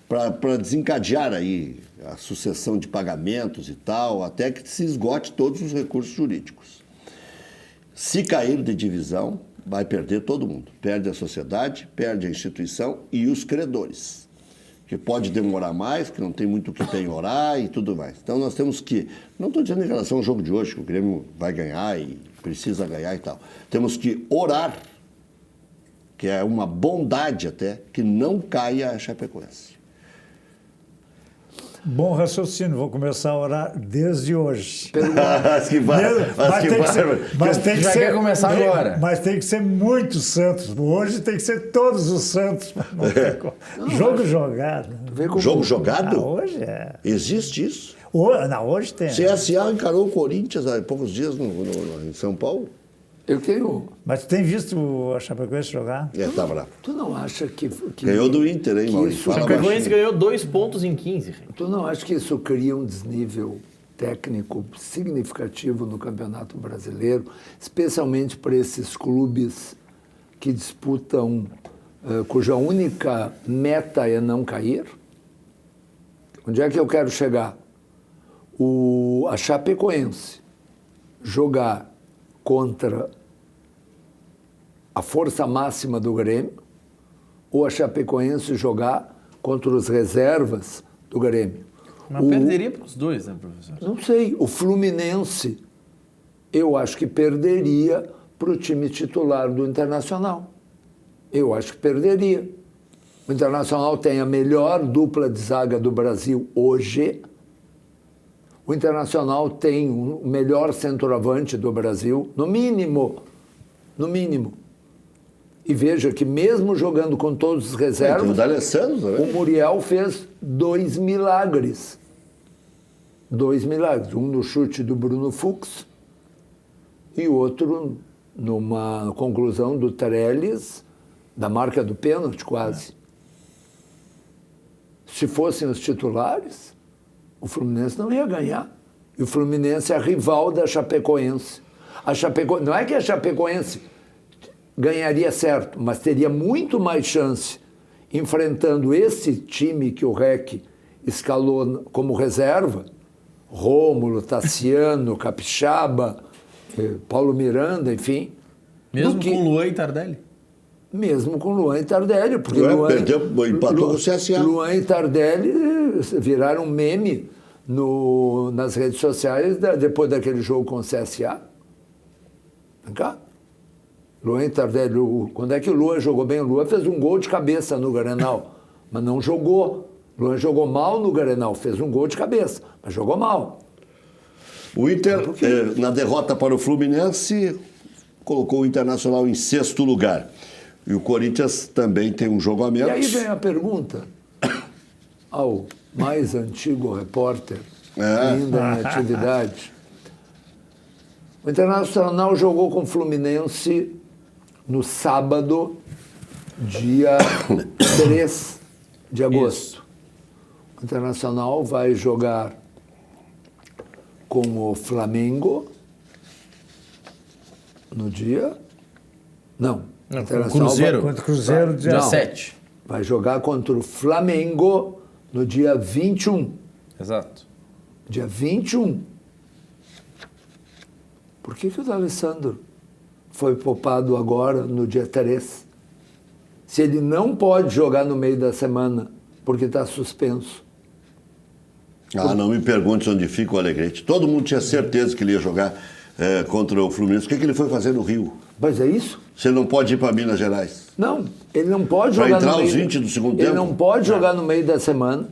para desencadear aí a sucessão de pagamentos e tal, até que se esgote todos os recursos jurídicos. Se cair de divisão, vai perder todo mundo. Perde a sociedade, perde a instituição e os credores. Que pode demorar mais, que não tem muito o que penhorar e tudo mais. Então nós temos que, não estou dizendo em relação ao jogo de hoje, que o Grêmio vai ganhar e precisa ganhar e tal. Temos que orar, que é uma bondade até, que não caia a Chapecoense. Bom raciocínio, vou começar a orar desde hoje. Mas que vai. Mas tem que Já ser, quer começar agora. Mas tem que ser muitos santos. Hoje tem que ser todos os santos. Jogo jogado. Jogo jogado? Hoje é. Existe isso? Hoje tem. CSA encarou o Corinthians há poucos dias em São Paulo. Eu tenho... Mas tu tem visto a Chapecoense jogar? Tá bravo. Tu não acha que Ganhou do Inter, hein, Maurício? O Chapecoense ganhou 2 pontos em 15. Tu não acha que isso cria um desnível técnico significativo no Campeonato Brasileiro, especialmente para esses clubes que disputam, cuja única meta é não cair? Onde é que eu quero chegar? A Chapecoense jogar contra a força máxima do Grêmio, ou a Chapecoense jogar contra os reservas do Grêmio. Mas perderia para os dois, né, professor? Não sei. O Fluminense, eu acho que perderia para o time titular do Internacional. Eu acho que perderia. O Internacional tem a melhor dupla de zaga do Brasil hoje. O Internacional tem o melhor centroavante do Brasil, no mínimo. No mínimo. E veja que mesmo jogando com todos os reservas, o D'Alessandro também. o Muriel fez 2 milagres. 2 milagres. Um no chute do Bruno Fux e outro numa conclusão do Trellis, da marca do pênalti quase. Se fossem os titulares, o Fluminense não ia ganhar. E o Fluminense é rival da Chapecoense. Não é que a Chapecoense ganharia certo, mas teria muito mais chance enfrentando esse time que o REC escalou como reserva, Rômulo, Tassiano, Capixaba, Paulo Miranda, enfim. Mesmo com Luan e Tardelli? Mesmo com Luan e Tardelli. Porque empatou com o CSA. Luan e Tardelli viraram meme nas redes sociais depois daquele jogo com o CSA. Vem cá. Luan e Tardelli, quando é que o Luan jogou bem? O Luan fez um gol de cabeça no Grenal, mas não jogou. O Luan jogou mal no Grenal, fez um gol de cabeça, mas jogou mal. O Inter, na derrota para o Fluminense, colocou o Internacional em 6º lugar. E o Corinthians também tem um jogo a menos. E aí vem a pergunta ao mais antigo repórter, ainda em atividade. O Internacional jogou com o Fluminense no sábado, dia 3 de agosto. O Internacional vai jogar com o Flamengo no dia... Não. Com o Cruzeiro. Contra o Cruzeiro, dia 7. Vai jogar contra o Flamengo no dia 21. Exato. Dia 21. Por que o D'Alessandro foi poupado agora no dia 3. Se ele não pode jogar no meio da semana porque está suspenso. Ah, não me pergunte onde fica o Alegrete. Todo mundo tinha certeza que ele ia jogar contra o Fluminense. O que ele foi fazer no Rio? Mas é isso? Você não pode ir para Minas Gerais. Não, ele não pode Pra jogar entrar no meio. aos 20 do segundo Ele tempo? não pode jogar no meio da semana.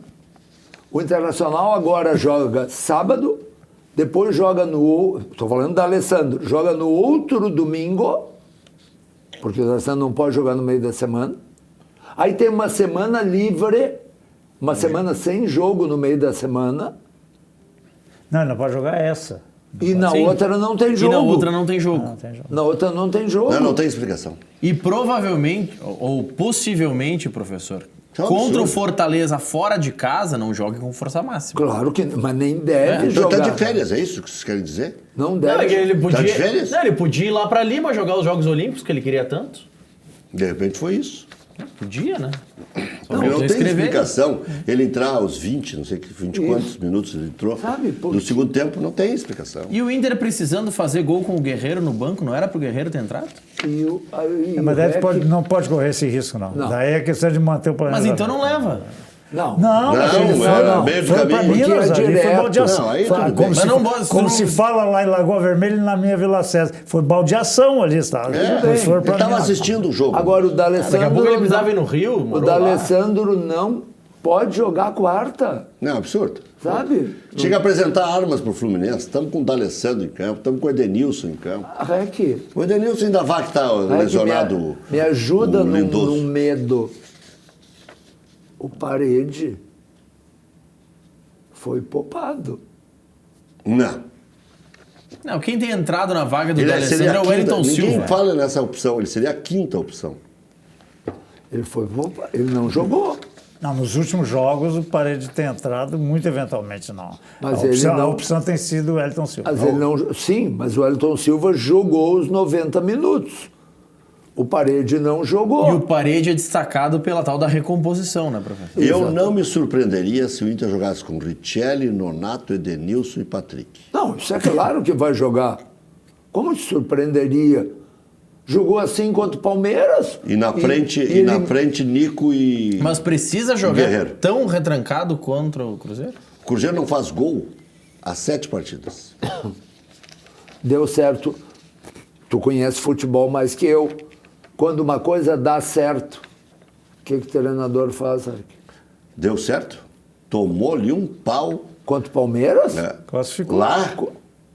O Internacional agora joga sábado, depois joga no... Estou falando da Alessandro. Joga no outro domingo, porque o Alessandro não pode jogar no meio da semana. Aí tem uma semana livre, uma semana sem jogo no meio da semana. Não, ele não pode jogar essa. E na Sim. outra não tem jogo. E na outra não tem jogo. Não tem jogo. Na outra não tem jogo. Não tem explicação. E provavelmente, ou possivelmente, professor, É um contra absurdo. o Fortaleza fora de casa, não jogue com força máxima. Claro que não, mas nem deve Então jogar. tá de férias, é isso que vocês querem dizer? Não Não, deve. é que ele podia, Tá de férias? Não, ele podia ir lá pra Lima jogar os Jogos Olímpicos, que ele queria tanto. De repente foi isso. Podia, né? Só Porque não faltou tem escrever. explicação. Ele entrar aos 20, não sei que 20 e quantos minutos ele entrou. Sabe, por No quê? segundo tempo não tem explicação. E o Inter precisando fazer gol com o Guerreiro no banco, não era pro Guerreiro ter entrado? E o, aí, Mas o daí REC não pode correr esse risco, não. Não. Daí é questão de manter o Mas planejamento. então não leva. Não. Não, mas ele foi, é não, meio do foi pra caminho. Minas, Porque é ali foi direto. baldeação. Não, aí Foi- tudo como bem. se, Mas não pode- como não- se fala lá em Lagoa Vermelha e na minha Vila César. Foi baldeação ali, tá? Eles foram Ele pra estava Minas. assistindo o jogo. Agora o Daqui a pouco ele D'Alessandro. precisava ir no Rio, O morou lá. D'Alessandro não pode jogar quarta, Não, absurdo. sabe? Tinha que apresentar armas pro Fluminense. Estamos com o D'Alessandro em campo, estamos com o Edenilson em campo. A REC. O Edenilson ainda vai que está lesionado. Me ajuda o num Lindoso. medo. O Parede foi poupado. Não. Não, quem tem entrado na vaga do Ele D'Alessandro seria é a o quinta. Wellington Ninguém Silva. fala nessa opção. Ele seria a quinta opção. Ele foi poupado. Ele não jogou. Não, nos últimos jogos o Parede tem entrado, muito eventualmente não. Mas a, opção, ele não- a opção tem sido o Elton Silva. Mas ele não, sim, mas o Wellington Silva jogou os 90 minutos. O Parede não jogou. E o Parede é destacado pela tal da recomposição, né, professor? Eu Exato. não me surpreenderia se o Inter jogasse com Richelli, Nonato, Edenilson e Patrick. Não, isso é claro que vai jogar. Como te surpreenderia? Jogou assim contra o Palmeiras. E na frente, ele- na frente Nico e. Mas precisa jogar Guerreiro. tão retrancado contra o Cruzeiro? O Cruzeiro não faz gol há 7 partidas. Deu certo. Tu conhece futebol mais que eu. Quando uma coisa dá certo, o que o treinador faz? Arque? Deu certo? Tomou-lhe um pau. Contra o Palmeiras? Né? Classificou. Lá.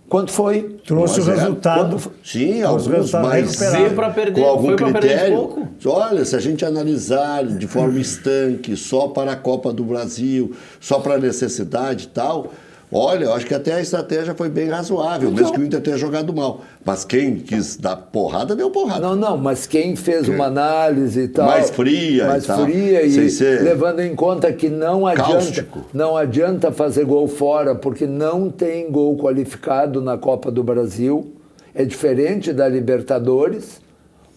Quanto foi? Trouxe o 1 a 0. resultado. Sim, Trouxe o alguns resultado mais recuperado. Veio pra perder, com algum foi pra perder de critério. pouco. Olha, se a gente analisar de forma estanque, só para a Copa do Brasil, só para a necessidade e tal, olha, eu acho que até a estratégia foi bem razoável, mesmo que o Inter tenha jogado mal. Mas quem quis dar porrada, deu porrada. Não, mas quem fez uma análise e tal. Mais fria mais e tal, fria sem e ser levando em conta que cáustico. não adianta fazer gol fora, porque não tem gol qualificado na Copa do Brasil. É diferente da Libertadores.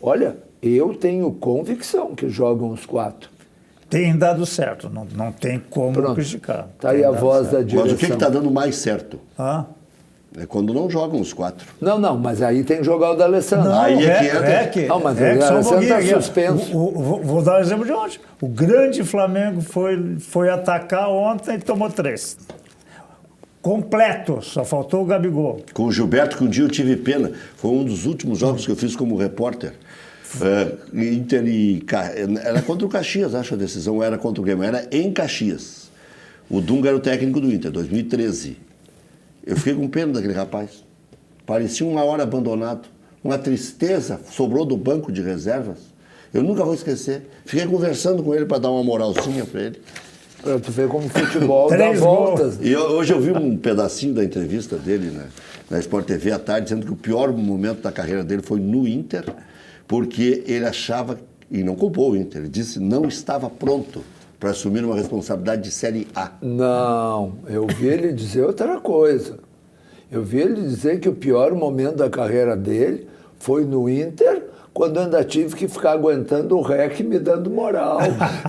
Olha, eu tenho convicção que jogam os 4. Tem dado certo, não tem como Pronto. criticar. Tá aí Tem a dado voz certo. da direção. Mas o que está dando mais certo? Ah, É quando não jogam os 4. Não, mas aí tem que jogar o D'Alessandro. Aí é que entra. que, Não, mas é o que só um D'Alessandro pouquinho tá aqui, ó. suspenso. Vou dar um exemplo de ontem. O grande Flamengo foi atacar ontem e tomou 3. Completo, só faltou o Gabigol. Com o Gilberto, que um dia eu tive pena. Foi um dos últimos jogos que eu fiz como repórter. Inter e... Era contra o Caxias, acho a decisão. Era contra o Grêmio. Era em Caxias. O Dunga era o técnico do Inter, 2013. Eu fiquei com pena daquele rapaz. Parecia uma hora abandonado. Uma tristeza sobrou do banco de reservas. Eu nunca vou esquecer. Fiquei conversando com ele para dar uma moralzinha para ele. Pra tu ver como o futebol dá 3 voltas. E hoje eu vi um pedacinho da entrevista dele na Sport TV à tarde, dizendo que o pior momento da carreira dele foi no Inter, porque ele achava, e não culpou o Inter, ele disse que não estava pronto para assumir uma responsabilidade de Série A. Não, eu vi ele dizer outra coisa. Eu vi ele dizer que o pior momento da carreira dele foi no Inter, quando eu ainda tive que ficar aguentando o REC me dando moral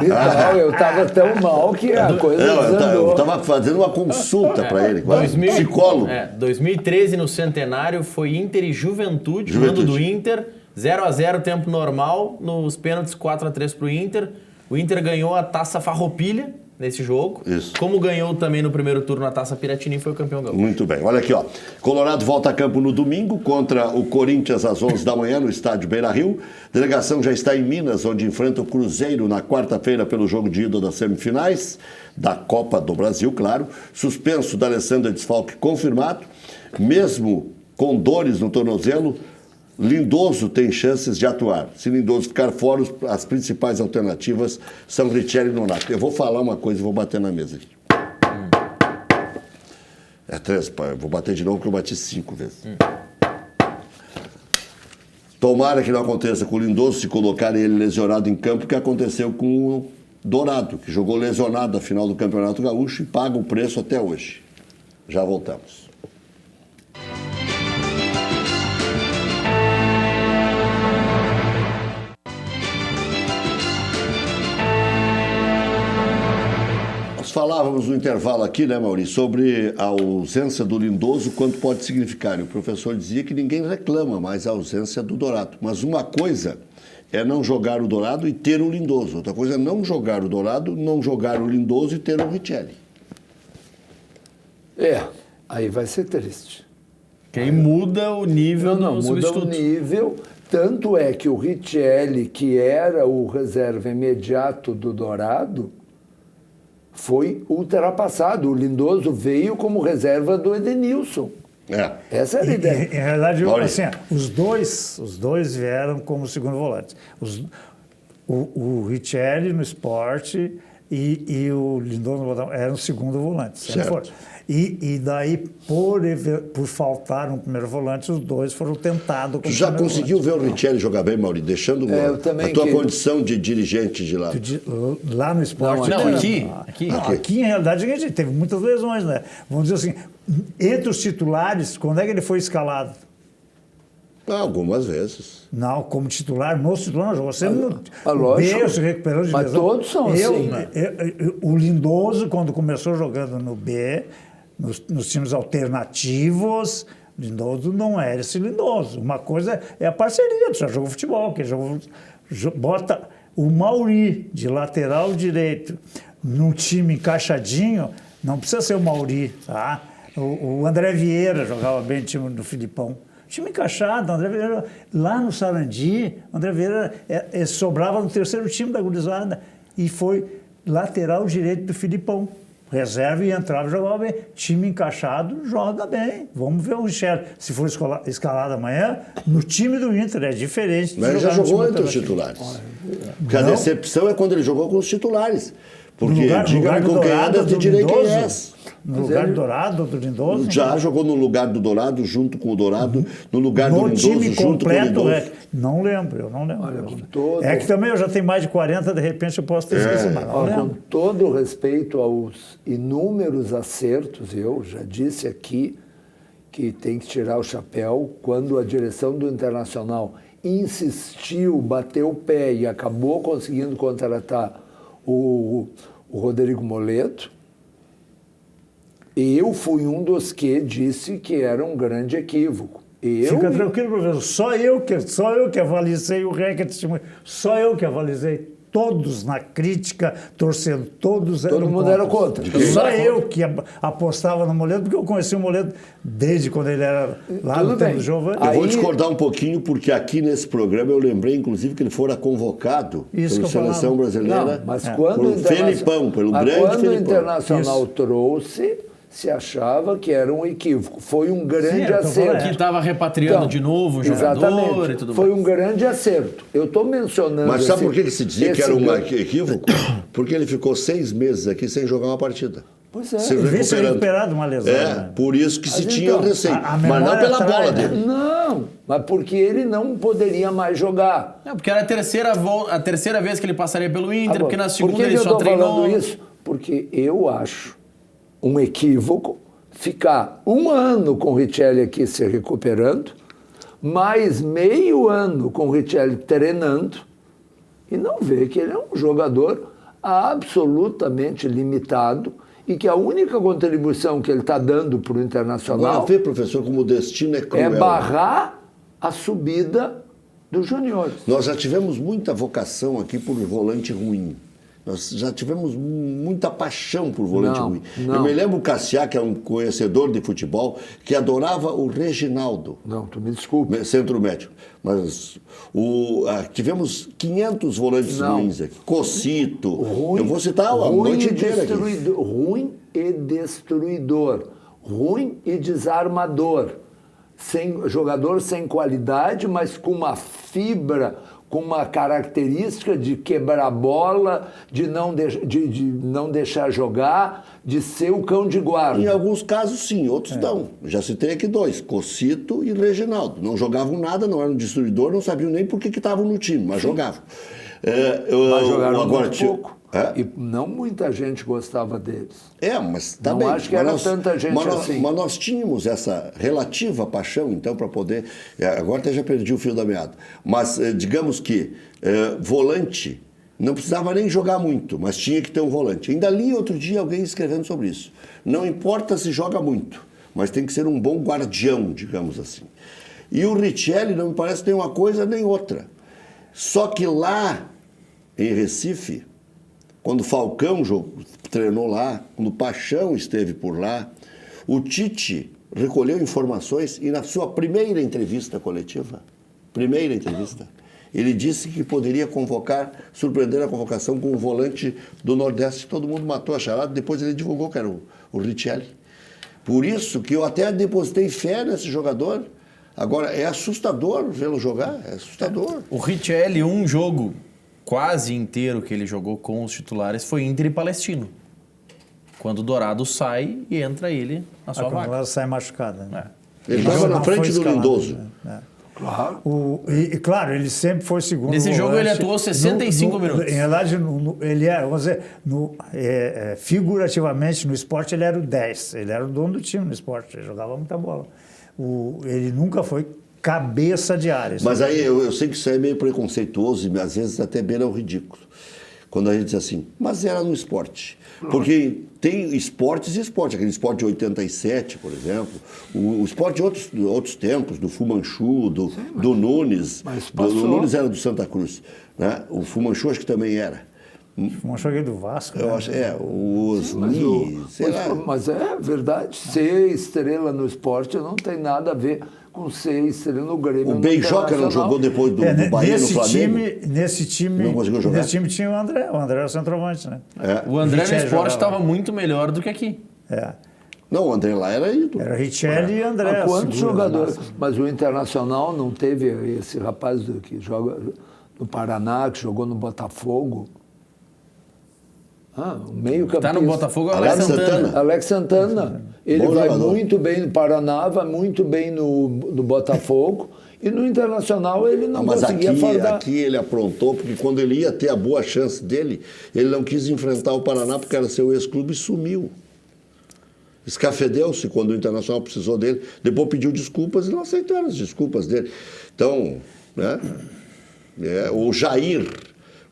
e tal. Eu estava tão mal que a coisa Eu desandou. estava fazendo uma consulta para ele, psicólogo. 2013, no Centenário, foi Inter e Juventude, mando do Inter, 0-0 tempo normal, nos pênaltis 4-3 pro Inter. O Inter ganhou a Taça Farroupilha nesse jogo. Isso. Como ganhou também no primeiro turno a Taça Piratini, foi o campeão gaúcho. Muito bem. Olha aqui, ó. Colorado volta a campo no domingo contra o Corinthians às 11 da manhã no estádio Beira-Rio. Delegação já está em Minas, onde enfrenta o Cruzeiro na quarta-feira pelo jogo de ida das semifinais da Copa do Brasil, claro. Suspenso da Alessandra desfalque confirmado. Mesmo com dores no tornozelo, Lindoso tem chances de atuar. Se Lindoso ficar fora, as principais alternativas são Richelli e Nonato. Eu vou falar uma coisa e vou bater na mesa aqui. É 3, pai. Eu vou bater de novo porque eu bati 5 vezes. Tomara que não aconteça com o Lindoso se colocar ele lesionado em campo, que aconteceu com o Dourado, que jogou lesionado na final do Campeonato Gaúcho e paga o preço até hoje. Já voltamos. Falávamos no intervalo aqui, né, Maurício, sobre a ausência do Lindoso, quanto pode significar. E o professor dizia que ninguém reclama mais a ausência do Dourado. Mas uma coisa é não jogar o Dourado e ter o Lindoso. Outra coisa é não jogar o Dourado, não jogar o Lindoso e ter o Richelli. Aí vai ser triste. Que aí muda o nível do Muda substituto. o nível. Tanto é que o Richelli, que era o reserva imediato do Dourado, foi ultrapassado. O Lindoso veio como reserva do Edenilson. Essa era a ideia. Em realidade, assim, os dois vieram como segundo volante. O Richelli no Sport e o Lindoso eram segundo volante. Certo. E daí, por faltar um primeiro volante, os dois foram tentados. Tu já conseguiu ver o Richelli jogar bem, Maurício? Deixando a tua condição de dirigente de lá. Lá no Sport. Aqui, em realidade, a gente teve muitas lesões, né? Vamos dizer assim, entre os titulares, quando é que ele foi escalado? Algumas vezes. Não, como titular, no titular, jogou sempre no lógico. B, se recuperou de Mas lesão. todos são assim. O Lindoso, quando começou jogando no B, nos times alternativos, Lindoso não era esse Lindoso. Uma coisa é a parceria, tu já jogou futebol, bota o Mauri de lateral direito num time encaixadinho, não precisa ser o Mauri, tá? O André Vieira jogava bem no time do Filipão. Time encaixado, André Vieira, lá no Sarandi, André Vieira sobrava no terceiro time da gurizada e foi lateral direito do Filipão. Reserva e entrava e jogava bem. Time encaixado, joga bem. Vamos ver o Richelli. Se for escalado amanhã, no time do Inter é diferente. Mas ele já jogou entre os titulares. Porque a decepção é quando ele jogou com os titulares. Porque diga-me com quem andas, te direi quem és. No lugar do Dourado, do Lindoso? Já jogou no lugar do Dourado, junto com o Dourado, no lugar do Lindoso, time junto completo, com o Lindoso. Não lembro, eu não lembro. Olha, É que também eu já tenho mais de 40, de repente eu posso ter esquecido, mas não Com lembro. todo respeito aos inúmeros acertos, eu já disse aqui que tem que tirar o chapéu quando a direção do Internacional insistiu, bateu o pé e acabou conseguindo contratar o Rodrigo Moleto. Eu fui um dos que disse que era um grande equívoco. Fica tranquilo, professor. Só eu que avalizei o REC, só eu que avalizei. Todos na crítica, torcendo, todos eram Todo mundo era contra. Só eu que apostava no Moledo, porque eu conheci o Moledo desde quando ele era lá no tempo do Giovanni. Eu vou discordar um pouquinho, porque aqui nesse programa eu lembrei, inclusive, que ele fora convocado pela Seleção Brasileira. Não, mas quando pelo Felipão, pelo grande quando Felipão. o Internacional trouxe, se achava que era um equívoco. Foi um grande acerto. Que estava repatriando de novo o jogador e tudo mais. Foi um grande acerto. Eu estou mencionando... Mas sabe por que se dizia que era um equívoco? Porque ele ficou 6 meses aqui sem jogar uma partida. Pois é. Se recuperado de uma lesão. Por isso que se tinha receio. Mas não pela bola dele. Não, mas porque ele não poderia mais jogar. Porque era a terceira vez que ele passaria pelo Inter, porque na segunda por que ele só treinou... eu estou falando isso? Porque eu acho um equívoco ficar 1 ano com o Richelli aqui se recuperando, mais meio ano com o Richelli treinando e não vê que ele é um jogador absolutamente limitado e que a única contribuição que ele está dando para o Internacional Agora vê, professor, como o destino é é cruel. barrar a subida dos juniores. Nós já tivemos muita vocação aqui por volante ruim. Nós já tivemos muita paixão por volante Não, ruim. não. Eu me lembro o Cassiá, que é um conhecedor de futebol, que adorava o Reginaldo, Não, tu me desculpe. centro médio. Mas tivemos 500 volantes Não. ruins aqui. Cocito. Ruim, Eu vou citar a ruim noite e inteira aqui. ruim e destruidor, ruim e desarmador, jogador sem qualidade, mas com uma fibra, com uma característica de quebrar a bola, de não deixar jogar, de ser o cão de guarda. Em alguns casos, sim, outros não. Já citei aqui 2, Cocito e Reginaldo. Não jogavam nada, não eram destruidor, não sabiam nem por que estavam no time, mas jogavam. Mas jogaram agora, muito pouco. É? E não muita gente gostava deles. Mas tá Não bem. acho que era tanta gente assim. Mas nós tínhamos essa relativa paixão, então, para poder... Agora até já perdi o fio da meada. Mas, digamos que volante não precisava nem jogar muito, mas tinha que ter um volante. Ainda li outro dia alguém escrevendo sobre isso. Não importa se joga muito, mas tem que ser um bom guardião, digamos assim. E o Richelli não me parece nem uma coisa nem outra. Só que lá, em Recife... Quando o Falcão treinou lá, quando o Paixão esteve por lá, o Tite recolheu informações e na sua primeira entrevista coletiva, ele disse que poderia surpreender a convocação com um volante do Nordeste. Todo mundo matou a charada, depois ele divulgou que era o Richelli. Por isso que eu até depositei fé nesse jogador. Agora, é assustador vê-lo jogar, é assustador. O Richelli, um jogo quase inteiro que ele jogou com os titulares foi Inter e Palestino. Quando o Dourado sai e entra ele na sua Quando vaga. ela sai machucada. Né? Ele estava na frente do Lindoso. Claro. E claro, ele sempre foi segundo Nesse jogo volante. ele atuou 65 minutos. Em verdade, ele era, vamos dizer, figurativamente no esporte ele era o 10. Ele era o dono do time no esporte, ele jogava muita bola. Ele nunca foi cabeça de área. Mas aí eu sei que isso é meio preconceituoso e às vezes até beira o ridículo. Quando a gente diz assim, mas era no esporte. Porque tem esportes e esporte. Aquele esporte de 87, por exemplo. O esporte de outros tempos, do Fu Manchu, do Nunes. Mas do Nunes era do Santa Cruz. Né? O Fu Manchu acho que também era. Um joguei do Vasco. Eu né? acho, o Osni, sei lá. Mas é verdade, ser estrela no esporte não tem nada a ver com ser estrela no Grêmio. O Beijoca não jogou depois do Bahia no Flamengo? Nesse time, Não conseguiu jogar? Nesse time tinha o André era o centroavante, né? O André no Richelli esporte jogava. estava muito melhor do que aqui. Não, o André lá era ídolo. Era Richelli e André. Há quantos segura, jogadores? massa. Mas o Internacional não teve esse rapaz que joga no Paraná, que jogou no Botafogo. O meio Tá campista. no Botafogo é o Alex Alex Santana. Santana. Alex Santana. Ele Bom vai jogador. muito bem no Paraná, vai muito bem no Botafogo. E no Internacional ele não Mas conseguia fardar. aqui ele aprontou, porque quando ele ia ter a boa chance dele, ele não quis enfrentar o Paraná porque era seu ex-clube e sumiu. Escafedeu-se quando o Internacional precisou dele. Depois pediu desculpas e não aceitaram as desculpas dele. Então, né? O Jair,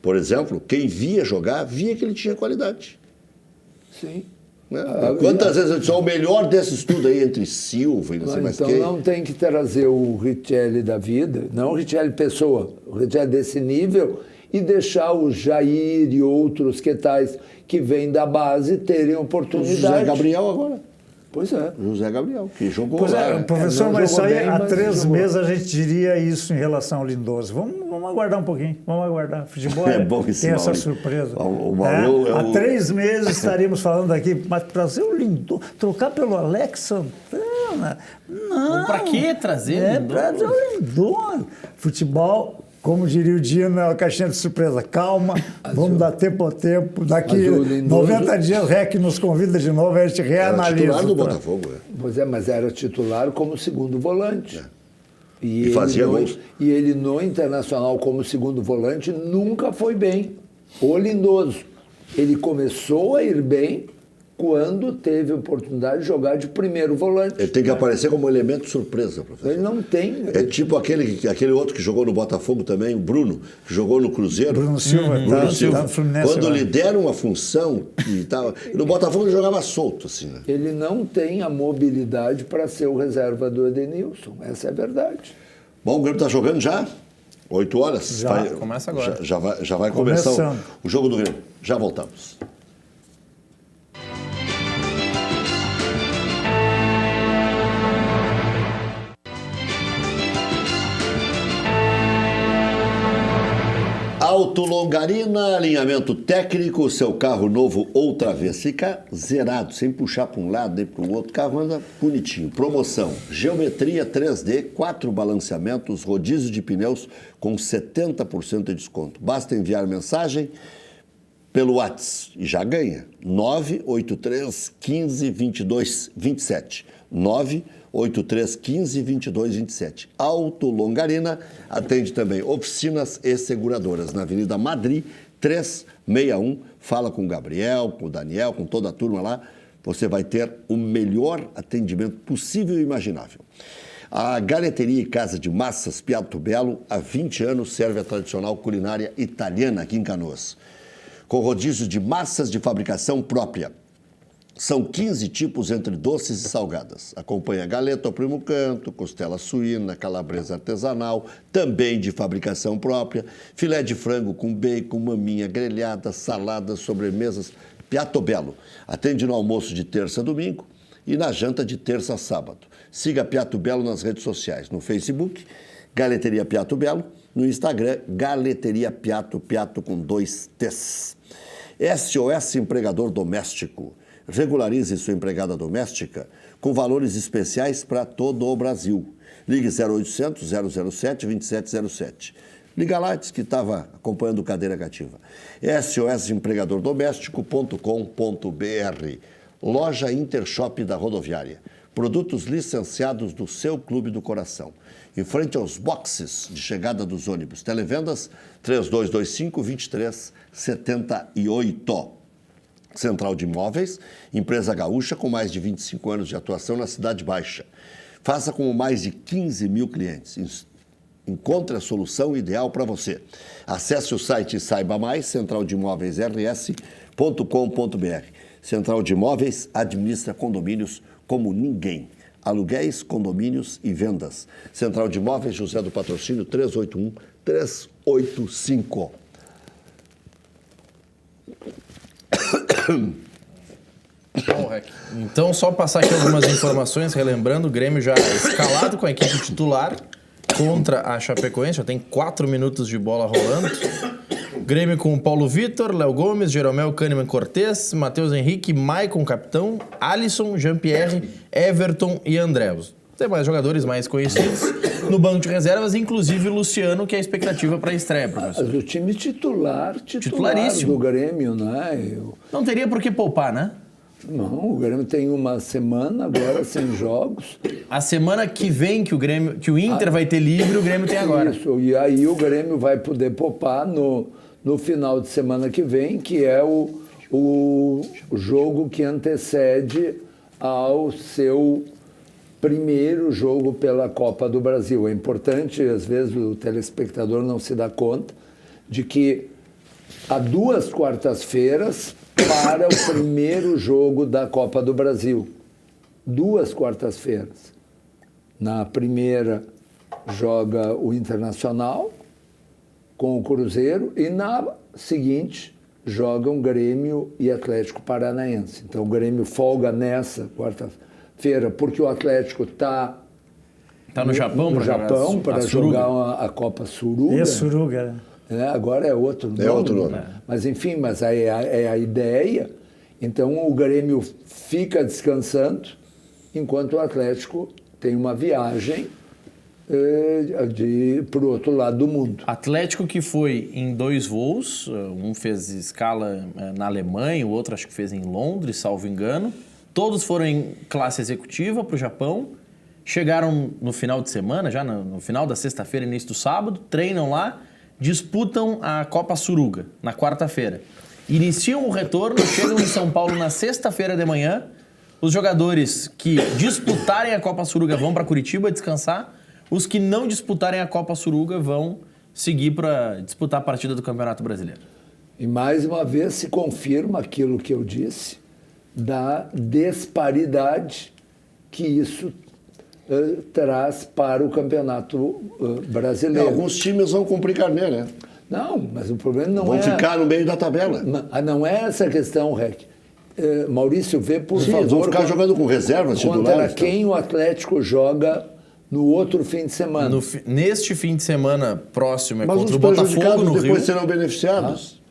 por exemplo, quem via jogar, via que ele tinha qualidade. Sim. Né? Quantas vezes eu disse, o melhor desse tudo aí entre Silva e não sei mais Então quem. não tem que trazer o Richelli da vida, não o Richelli pessoa, o Richelli desse nível, e deixar o Jair e outros que tais que vêm da base terem O oportunidade. José Gabriel agora. Pois é. José Gabriel, que jogou Pois lá. é, professor, não mas isso jogou aí bem, há mas 3 jogou. meses a gente diria isso em relação ao Lindoso. Vamos aguardar um pouquinho, vamos aguardar. Futebol É bom esse tem essa Mauri. surpresa. O Mauri é Há o- 3 meses estaríamos falando aqui, mas trazer o Lindoso, trocar pelo Alex Santana, não. Pra que trazer o Lindoso? Trazer o Lindoso. Futebol, como diria o Dino, é uma caixinha de surpresa. Calma, vamos dar tempo ao tempo. Daqui Mas o Lindoso- 90 dias, o REC nos convida de novo, a gente Era reanalisa. titular do Tá? Botafogo. Pois é, mas era titular como segundo volante. E fazia gols. E ele no Internacional como segundo volante nunca foi bem. O Lindoso. Ele começou a ir bem quando teve oportunidade de jogar de primeiro volante. Ele tem que aparecer como elemento surpresa, professor. Ele não tem. É tipo aquele outro que jogou no Botafogo também, o Bruno, que jogou no Cruzeiro. Bruno Silva, tá no Fluminense. Quando agora. lhe deram uma função e tal. No Botafogo ele jogava solto, assim, né? Ele não tem a mobilidade para ser o reserva do Edenilson. Essa é a verdade. Bom, o Grêmio está jogando já? 8 horas? Já, começa agora. Já vai começar Começando. o jogo do Grêmio. Já voltamos. Auto Longarina, alinhamento técnico, seu carro novo outra vez. Fica zerado, sem puxar para um lado e para o outro. O carro anda bonitinho. Promoção, geometria 3D, 4 balanceamentos, rodízio de pneus com 70% de desconto. Basta enviar mensagem pelo WhatsApp e já ganha. 983 15 22 27. 983 15 22 27. Auto Longarina atende também oficinas e seguradoras na Avenida Madrid 361. Fala com o Gabriel, com o Daniel, com toda a turma lá. Você vai ter o melhor atendimento possível e imaginável. A Galeteria e Casa de Massas Piatto Bello, há 20 anos, serve a tradicional culinária italiana aqui em Canoas. Com rodízio de massas de fabricação própria. São 15 tipos entre doces e salgadas. Acompanha galeta ao primo canto, costela suína, calabresa artesanal, também de fabricação própria, filé de frango com bacon, maminha grelhada, saladas, sobremesas. Piatto Bello. Atende no almoço de terça a domingo e na janta de terça a sábado. Siga Piatto Bello nas redes sociais. No Facebook, Galeteria Piatto Bello. No Instagram, Galeteria Piatto, Piatto com 2 T's. SOS Empregador Doméstico. Regularize sua empregada doméstica com valores especiais para todo o Brasil. Ligue 0800 007 2707. Liga lá, diz que estava acompanhando Cadeira Cativa. sosempregadordoméstico.com.br. Loja Intershop da Rodoviária. Produtos licenciados do seu clube do coração. Em frente aos boxes de chegada dos ônibus. Televendas 3225-2378. Central de Imóveis, empresa gaúcha com mais de 25 anos de atuação na Cidade Baixa. Faça como mais de 15 mil clientes. Encontre a solução ideal para você. Acesse o site e saiba mais, centraldemóveisrs.com.br. Central de Imóveis administra condomínios como ninguém. Aluguéis, condomínios e vendas. Central de Imóveis, José do Patrocínio, 381-385. Então, só passar aqui algumas informações, relembrando, o Grêmio já escalado com a equipe titular contra a Chapecoense, já tem 4 minutos de bola rolando. Grêmio com Paulo Vitor, Léo Gomes, Jeromel, Kahneman, Cortez, Matheus Henrique, Maicon, capitão, Alisson, Jean-Pierre, Everton e André. Os demais jogadores mais conhecidos no banco de reservas, inclusive o Luciano, que é a expectativa para a estreia, professor. Mas o time Titularíssimo do Grêmio, né? Não teria por que poupar, né? Não, o Grêmio tem uma semana agora sem jogos. A semana que vem que o Inter vai ter livre, o Grêmio tem agora. Isso, e aí o Grêmio vai poder poupar no final de semana que vem, que é o jogo que antecede ao seu primeiro jogo pela Copa do Brasil. É importante, às vezes, o telespectador não se dá conta de que há 2 quartas-feiras para o primeiro jogo da Copa do Brasil. 2 quartas-feiras. Na primeira joga o Internacional com o Cruzeiro e na seguinte jogam Grêmio e Atlético Paranaense. Então o Grêmio folga nessa quarta-feira porque o Atlético está no Japão para jogar a Copa Suruga. E a Suruga, né? Agora é outro nome. É outro nome. Mas enfim, é a ideia. Então o Grêmio fica descansando enquanto o Atlético tem uma viagem para o outro lado do mundo. Atlético que foi em 2 voos, um fez escala na Alemanha, o outro acho que fez em Londres, salvo engano. Todos foram em classe executiva para o Japão, chegaram no final de semana, já no final da sexta-feira, início do sábado, treinam lá, disputam a Copa Suruga na quarta-feira. iniciam o retorno, chegam em São Paulo na sexta-feira de manhã. Os jogadores que disputarem a Copa Suruga vão para Curitiba descansar. Os que não disputarem a Copa Suruga vão seguir para disputar a partida do Campeonato Brasileiro. E mais uma vez se confirma aquilo que eu disse, da disparidade que isso traz para o Campeonato Brasileiro. Alguns times vão cumprir carnê, né? Não, mas o problema não Vão é... ficar no meio da tabela. Não é essa a questão, Rec. Maurício, vê, por Sim, favor... eles vão ficar jogando com reservas contra titulares. quem o Atlético joga no outro fim de semana. Neste fim de semana próximo é Mas contra os o Botafogo prejudicados no Rio. depois serão beneficiados.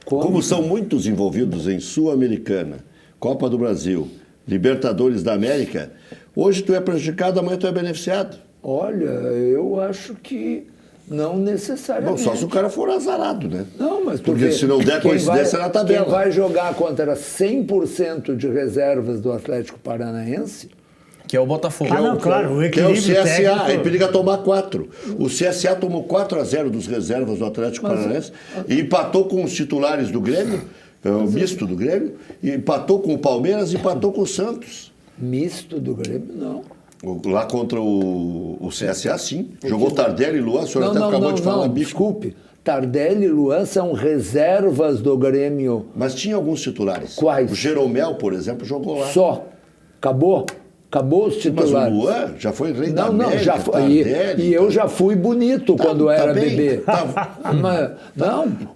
Como são muitos envolvidos em Sul-Americana, Copa do Brasil, Libertadores da América, hoje tu é prejudicado, amanhã tu é beneficiado. Olha, eu acho que não necessariamente. Bom, só se o cara for azarado, né? Não, mas tu porque vê, se não der quem coincidência na tabela. Quem vai jogar contra 100% de reservas do Atlético Paranaense... Que é o Botafogo. Claro, o Que é o equilíbrio CSA, técnico... aí periga tomar 4. O CSA tomou 4-0 dos reservas do Atlético Paranaense e empatou com os titulares do Grêmio, o misto do Grêmio, e empatou com o Palmeiras e empatou com o Santos. Misto do Grêmio, não. Lá contra o CSA, sim. Jogou Tardelli e Luan, o senhor até acabou de falar, bicho. Desculpe. Tardelli e Luan são reservas do Grêmio. Mas tinha alguns titulares. Quais? O Jeromel, por exemplo, jogou lá. Só. Acabou. Acabou os Mas titulares. o Luan já foi rei da Não, América, já foi. Tardelli, E eu já fui bonito quando era bem, bebê.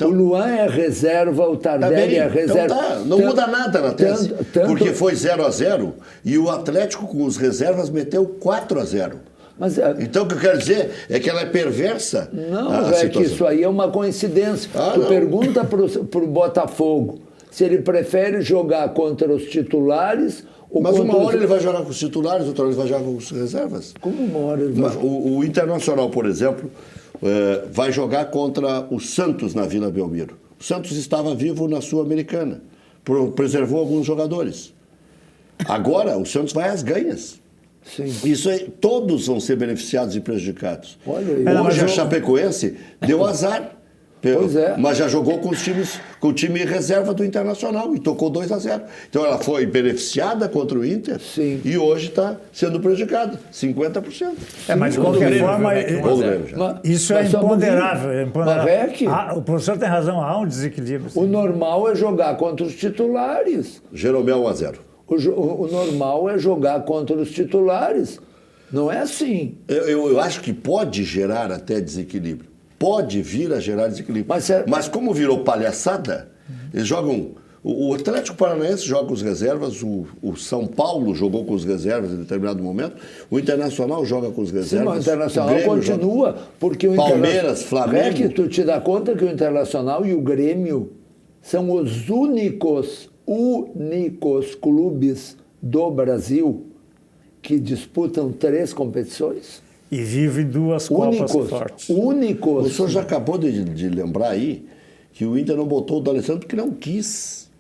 O Luan é reserva, o Tardelli é reserva. Não muda nada na tese. Porque foi 0-0 e o Atlético com os reservas meteu 4-0. Mas, Então o que eu quero dizer é que ela é perversa. não, é que isso aí é uma coincidência. Tu pergunta para o Botafogo se ele prefere jogar contra os titulares ou Mas contra uma hora ele vai jogar com os titulares, outra hora ele vai jogar com os reservas. Como uma hora ele vai Mas o Internacional, por exemplo, vai jogar contra o Santos na Vila Belmiro. O Santos estava vivo na Sul-Americana, preservou alguns jogadores. Agora o Santos vai às ganhas. Sim. Isso aí, todos vão ser beneficiados e prejudicados. Olha aí. Hoje a Chapecoense deu azar. Pois é. Mas já jogou com o time reserva do Internacional e tocou 2-0. Então ela foi beneficiada contra o Inter. Sim. E hoje está sendo prejudicada, 50%. Mas de qualquer forma, Ou do Grêmio já. isso é imponderável. Mas é que O professor tem razão, há um desequilíbrio. o normal é jogar contra os titulares. Jeromel 1-0. O normal é jogar contra os titulares. Não é assim. Eu acho que pode gerar até desequilíbrio. Pode vir a gerar desequilíbrio. Mas como virou palhaçada, eles jogam... O Atlético Paranaense joga com os reservas, o São Paulo jogou com os reservas em determinado momento, o Internacional joga com os reservas. Sim, mas o Internacional continua, porque o Palmeiras, Flamengo... É que tu te dá conta que o Internacional e o Grêmio são os únicos clubes do Brasil que disputam 3 competições? E vive 2 Copas fortes. Únicos. O senhor já acabou de lembrar aí que o Inter não botou o D'Alessandro porque não quis.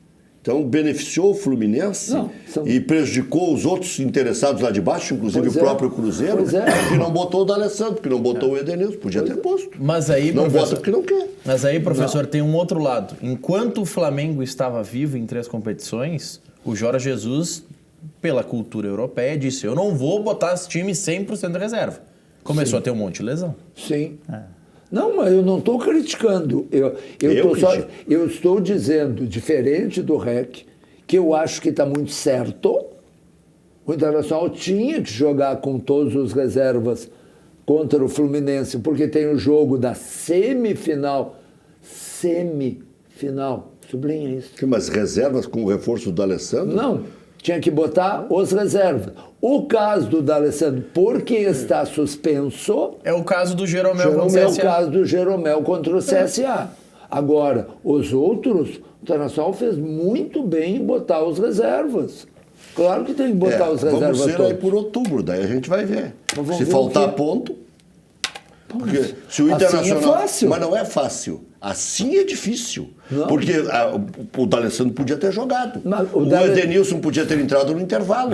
Então beneficiou o Fluminense e prejudicou os outros interessados lá de baixo, inclusive o próprio Cruzeiro, que não botou o D'Alessandro, que não botou o Edenilson. Podia ter posto. Mas aí, não bota porque não quer. Mas aí, professor, tem um outro lado. Enquanto o Flamengo estava vivo em 3 competições, o Jorge Jesus, pela cultura europeia, disse: eu não vou botar esse time 100% de reserva. Começou a ter um monte de lesão. Sim. Não, mas eu não estou criticando. Eu estou dizendo, diferente do REC, que eu acho que está muito certo. O Internacional tinha que jogar com todos os reservas contra o Fluminense, porque tem o jogo da semifinal. Sublinha isso. Mas reservas com o reforço do D'Alessandro? Não, tinha que botar os reservas. O caso do D'Alessandro, porque está suspenso... É o caso do Jeromel contra o CSA. É o caso do Jeromel contra o CSA. Agora, os outros, o Internacional fez muito bem em botar os reservas. Claro que tem que botar os reservas vamos ver todos. aí por outubro, daí a gente vai ver. Vamos Se ver faltar ponto... Porque se o Internacional... Assim é fácil. Mas não é fácil. Assim é difícil. Não. Porque o D'Alessandro podia ter jogado. O Edenilson podia ter entrado no intervalo.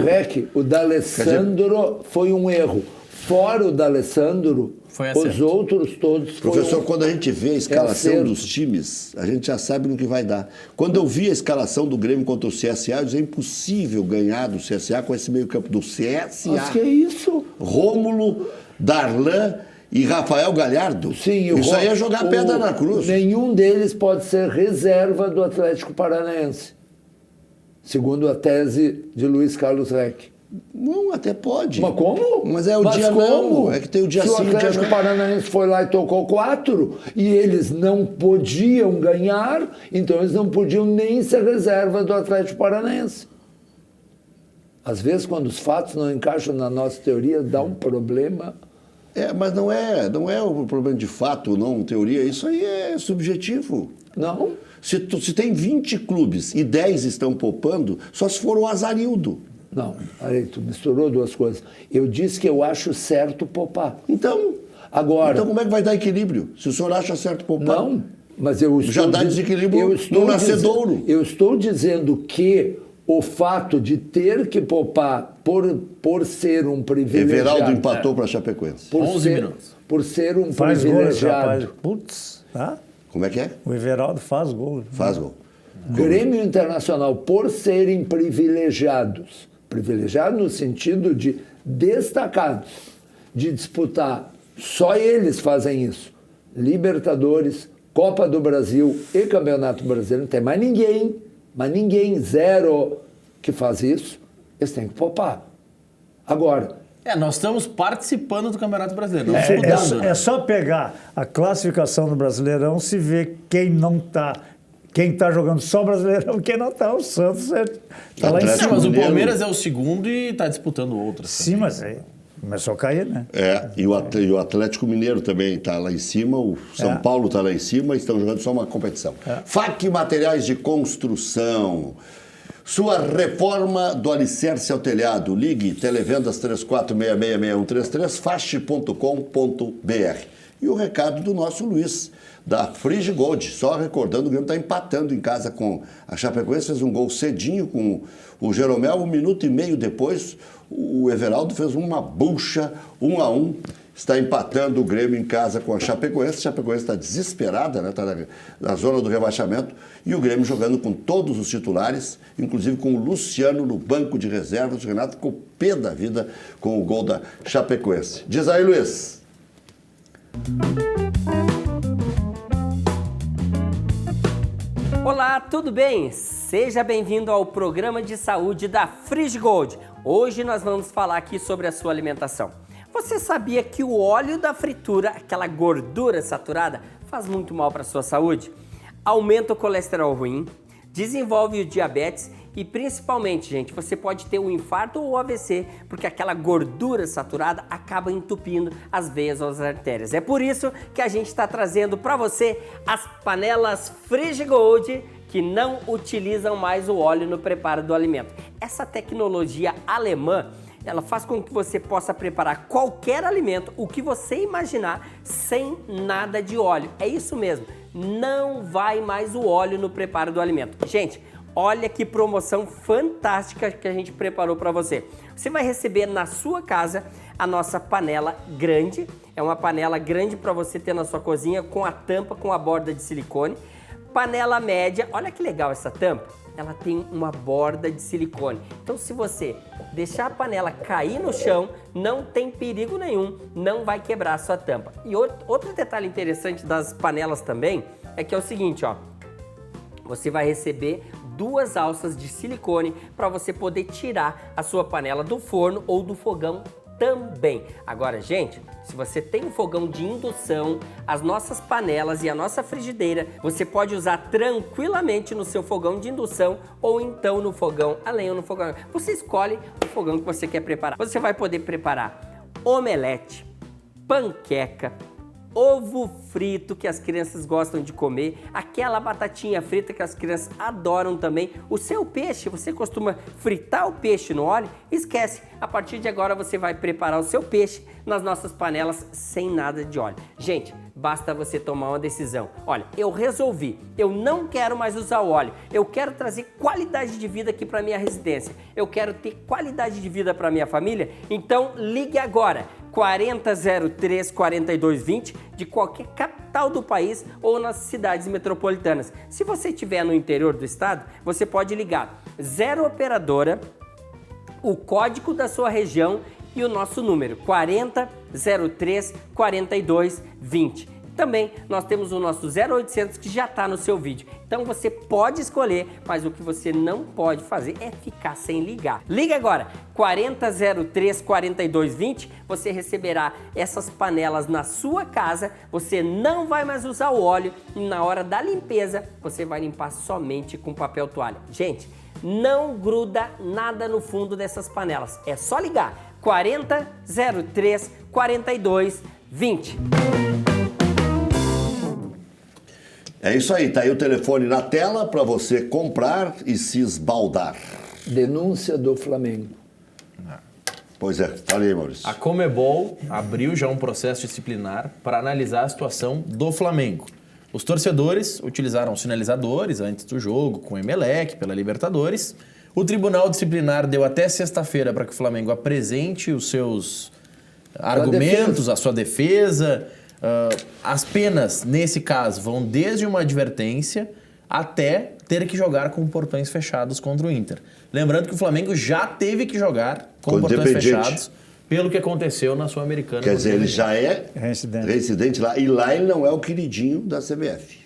O D'Alessandro foi um erro. Fora o D'Alessandro, Foi os acerto. outros todos foram... Professor, quando a gente vê a escalação acerto. dos times, a gente já sabe no que vai dar. Quando eu vi a escalação do Grêmio contra o CSA, eu disse, é impossível ganhar do CSA com esse meio campo do CSA. Mas que é isso? Rômulo, Darlan e Rafael Galhardo. Sim, Isso aí é jogar pedra na cruz. Nenhum deles pode ser reserva do Atlético Paranaense, segundo a tese de Luiz Carlos Reck. Não, até pode. Mas como? Mas é o dia como? não. É que tem o dia Se sim, o o dia Atlético não. Paranaense foi lá e tocou 4 e eles não podiam ganhar, então eles não podiam nem ser reserva do Atlético Paranaense. Às vezes, quando os fatos não encaixam na nossa teoria, dá um problema. Mas não é o problema de fato, não, teoria. Isso aí é subjetivo. Não? Se tem 20 clubes e 10 estão poupando, só se for o Azarildo. Não, aí tu misturou duas coisas. Eu disse que eu acho certo poupar. Então, Agora, como é que vai dar equilíbrio? Se o senhor acha certo poupar? não, mas eu estou... Já dá desequilíbrio no nascedouro. Eu estou dizendo que o fato de ter que poupar por ser um privilegiado... Everaldo empatou para a Chapecoense. por 11 ser, minutos. Por ser um Faz gol, rapaz. privilegiado. Putz, tá? Como é que é? O Everaldo faz gol. Faz gol. Grêmio Internacional, por serem privilegiados, privilegiados no sentido de destacados, de disputar, só eles fazem isso, Libertadores, Copa do Brasil e Campeonato Brasileiro, não tem mais ninguém, zero, que faz isso, eles têm que poupar. Agora, Nós estamos participando do Campeonato Brasileiro, não É disputando. só pegar a classificação do Brasileirão se ver quem não está. Quem está jogando só Brasileirão, quem não está. O Santos está lá em Atlético cima. Mas o Mineiro. Palmeiras é o segundo e está disputando outras. Sim, mas aí começou a cair, né? E o Atlético Mineiro também está lá em cima, o São Paulo está lá em cima e estão jogando só uma competição. FAC Materiais de Construção. Sua reforma do alicerce ao telhado. Ligue Televendas 34666133, fast.com.br. E o recado do nosso Luiz, da Frigigold. Só recordando, o Grêmio está empatando em casa com a Chapecoense, fez um gol cedinho com o Jeromel, 1 minuto e meio depois, o Everaldo fez uma bucha, 1-1. Está empatando o Grêmio em casa com a Chapecoense. A Chapecoense está desesperada, né? Está na zona do rebaixamento. E o Grêmio jogando com todos os titulares, inclusive com o Luciano no banco de reservas. O Renato ficou pé da vida com o gol da Chapecoense. Diz aí, Luiz. Olá, tudo bem? Seja bem-vindo ao programa de saúde da Frigigold. Hoje nós vamos falar aqui sobre a sua alimentação. Você sabia que o óleo da fritura, aquela gordura saturada, faz muito mal para a sua saúde? Aumenta o colesterol ruim, desenvolve o diabetes e principalmente, gente, você pode ter um infarto ou AVC, porque aquela gordura saturada acaba entupindo as veias ou as artérias. É por isso que a gente está trazendo para você as panelas Frigigold, que não utilizam mais o óleo no preparo do alimento. Essa tecnologia alemã, ela faz com que você possa preparar qualquer alimento, o que você imaginar, sem nada de óleo. É isso mesmo, não vai mais o óleo no preparo do alimento. Gente, olha que promoção fantástica que a gente preparou para você. Você vai receber na sua casa a nossa panela grande. É uma panela grande para você ter na sua cozinha, com a tampa, com a borda de silicone. Panela média, olha que legal essa tampa. Ela tem uma borda de silicone. Então, se você deixar a panela cair no chão, não tem perigo nenhum, não vai quebrar a sua tampa. E outro detalhe interessante das panelas também é que é o seguinte, ó. Você vai receber 2 alças de silicone para você poder tirar a sua panela do forno ou do fogão também. Agora, gente, se você tem um fogão de indução, as nossas panelas e a nossa frigideira, você pode usar tranquilamente no seu fogão de indução ou então no fogão a lenha ou no fogão. Você escolhe o fogão que você quer preparar. Você vai poder preparar omelete, panqueca, ovo frito que as crianças gostam de comer, aquela batatinha frita que as crianças adoram também, o seu peixe, você costuma fritar o peixe no óleo? Esquece, a partir de agora você vai preparar o seu peixe nas nossas panelas sem nada de óleo. Gente, basta você tomar uma decisão. Olha, eu resolvi, eu não quero mais usar o óleo, eu quero trazer qualidade de vida aqui para minha residência, eu quero ter qualidade de vida para minha família, então ligue agora. 4003 4220 de qualquer capital do país ou nas cidades metropolitanas. Se você estiver no interior do estado, você pode ligar 0 operadora, o código da sua região e o nosso número 4003 4220. Também nós temos o nosso 0800 que já está no seu vídeo. Então você pode escolher, mas o que você não pode fazer é ficar sem ligar. Liga agora, 4003 4220, você receberá essas panelas na sua casa, você não vai mais usar o óleo e na hora da limpeza você vai limpar somente com papel toalha. Gente, não gruda nada no fundo dessas panelas, é só ligar, 4003 4220. É isso aí, tá aí o telefone na tela para você comprar e se esbaldar. Denúncia do Flamengo. Pois é, falei, Maurício. A Conmebol abriu já um processo disciplinar para analisar a situação do Flamengo. Os torcedores utilizaram sinalizadores antes do jogo com o Emelec pela Libertadores. O Tribunal Disciplinar deu até sexta-feira para que o Flamengo apresente os seus argumentos, a sua defesa. As penas, nesse caso, vão desde uma advertência até ter que jogar com portões fechados contra o Inter. Lembrando que o Flamengo já teve que jogar com portões fechados pelo que aconteceu na Sul-Americana. Quer dizer, ele já é reincidente lá, e lá ele não é o queridinho da CBF.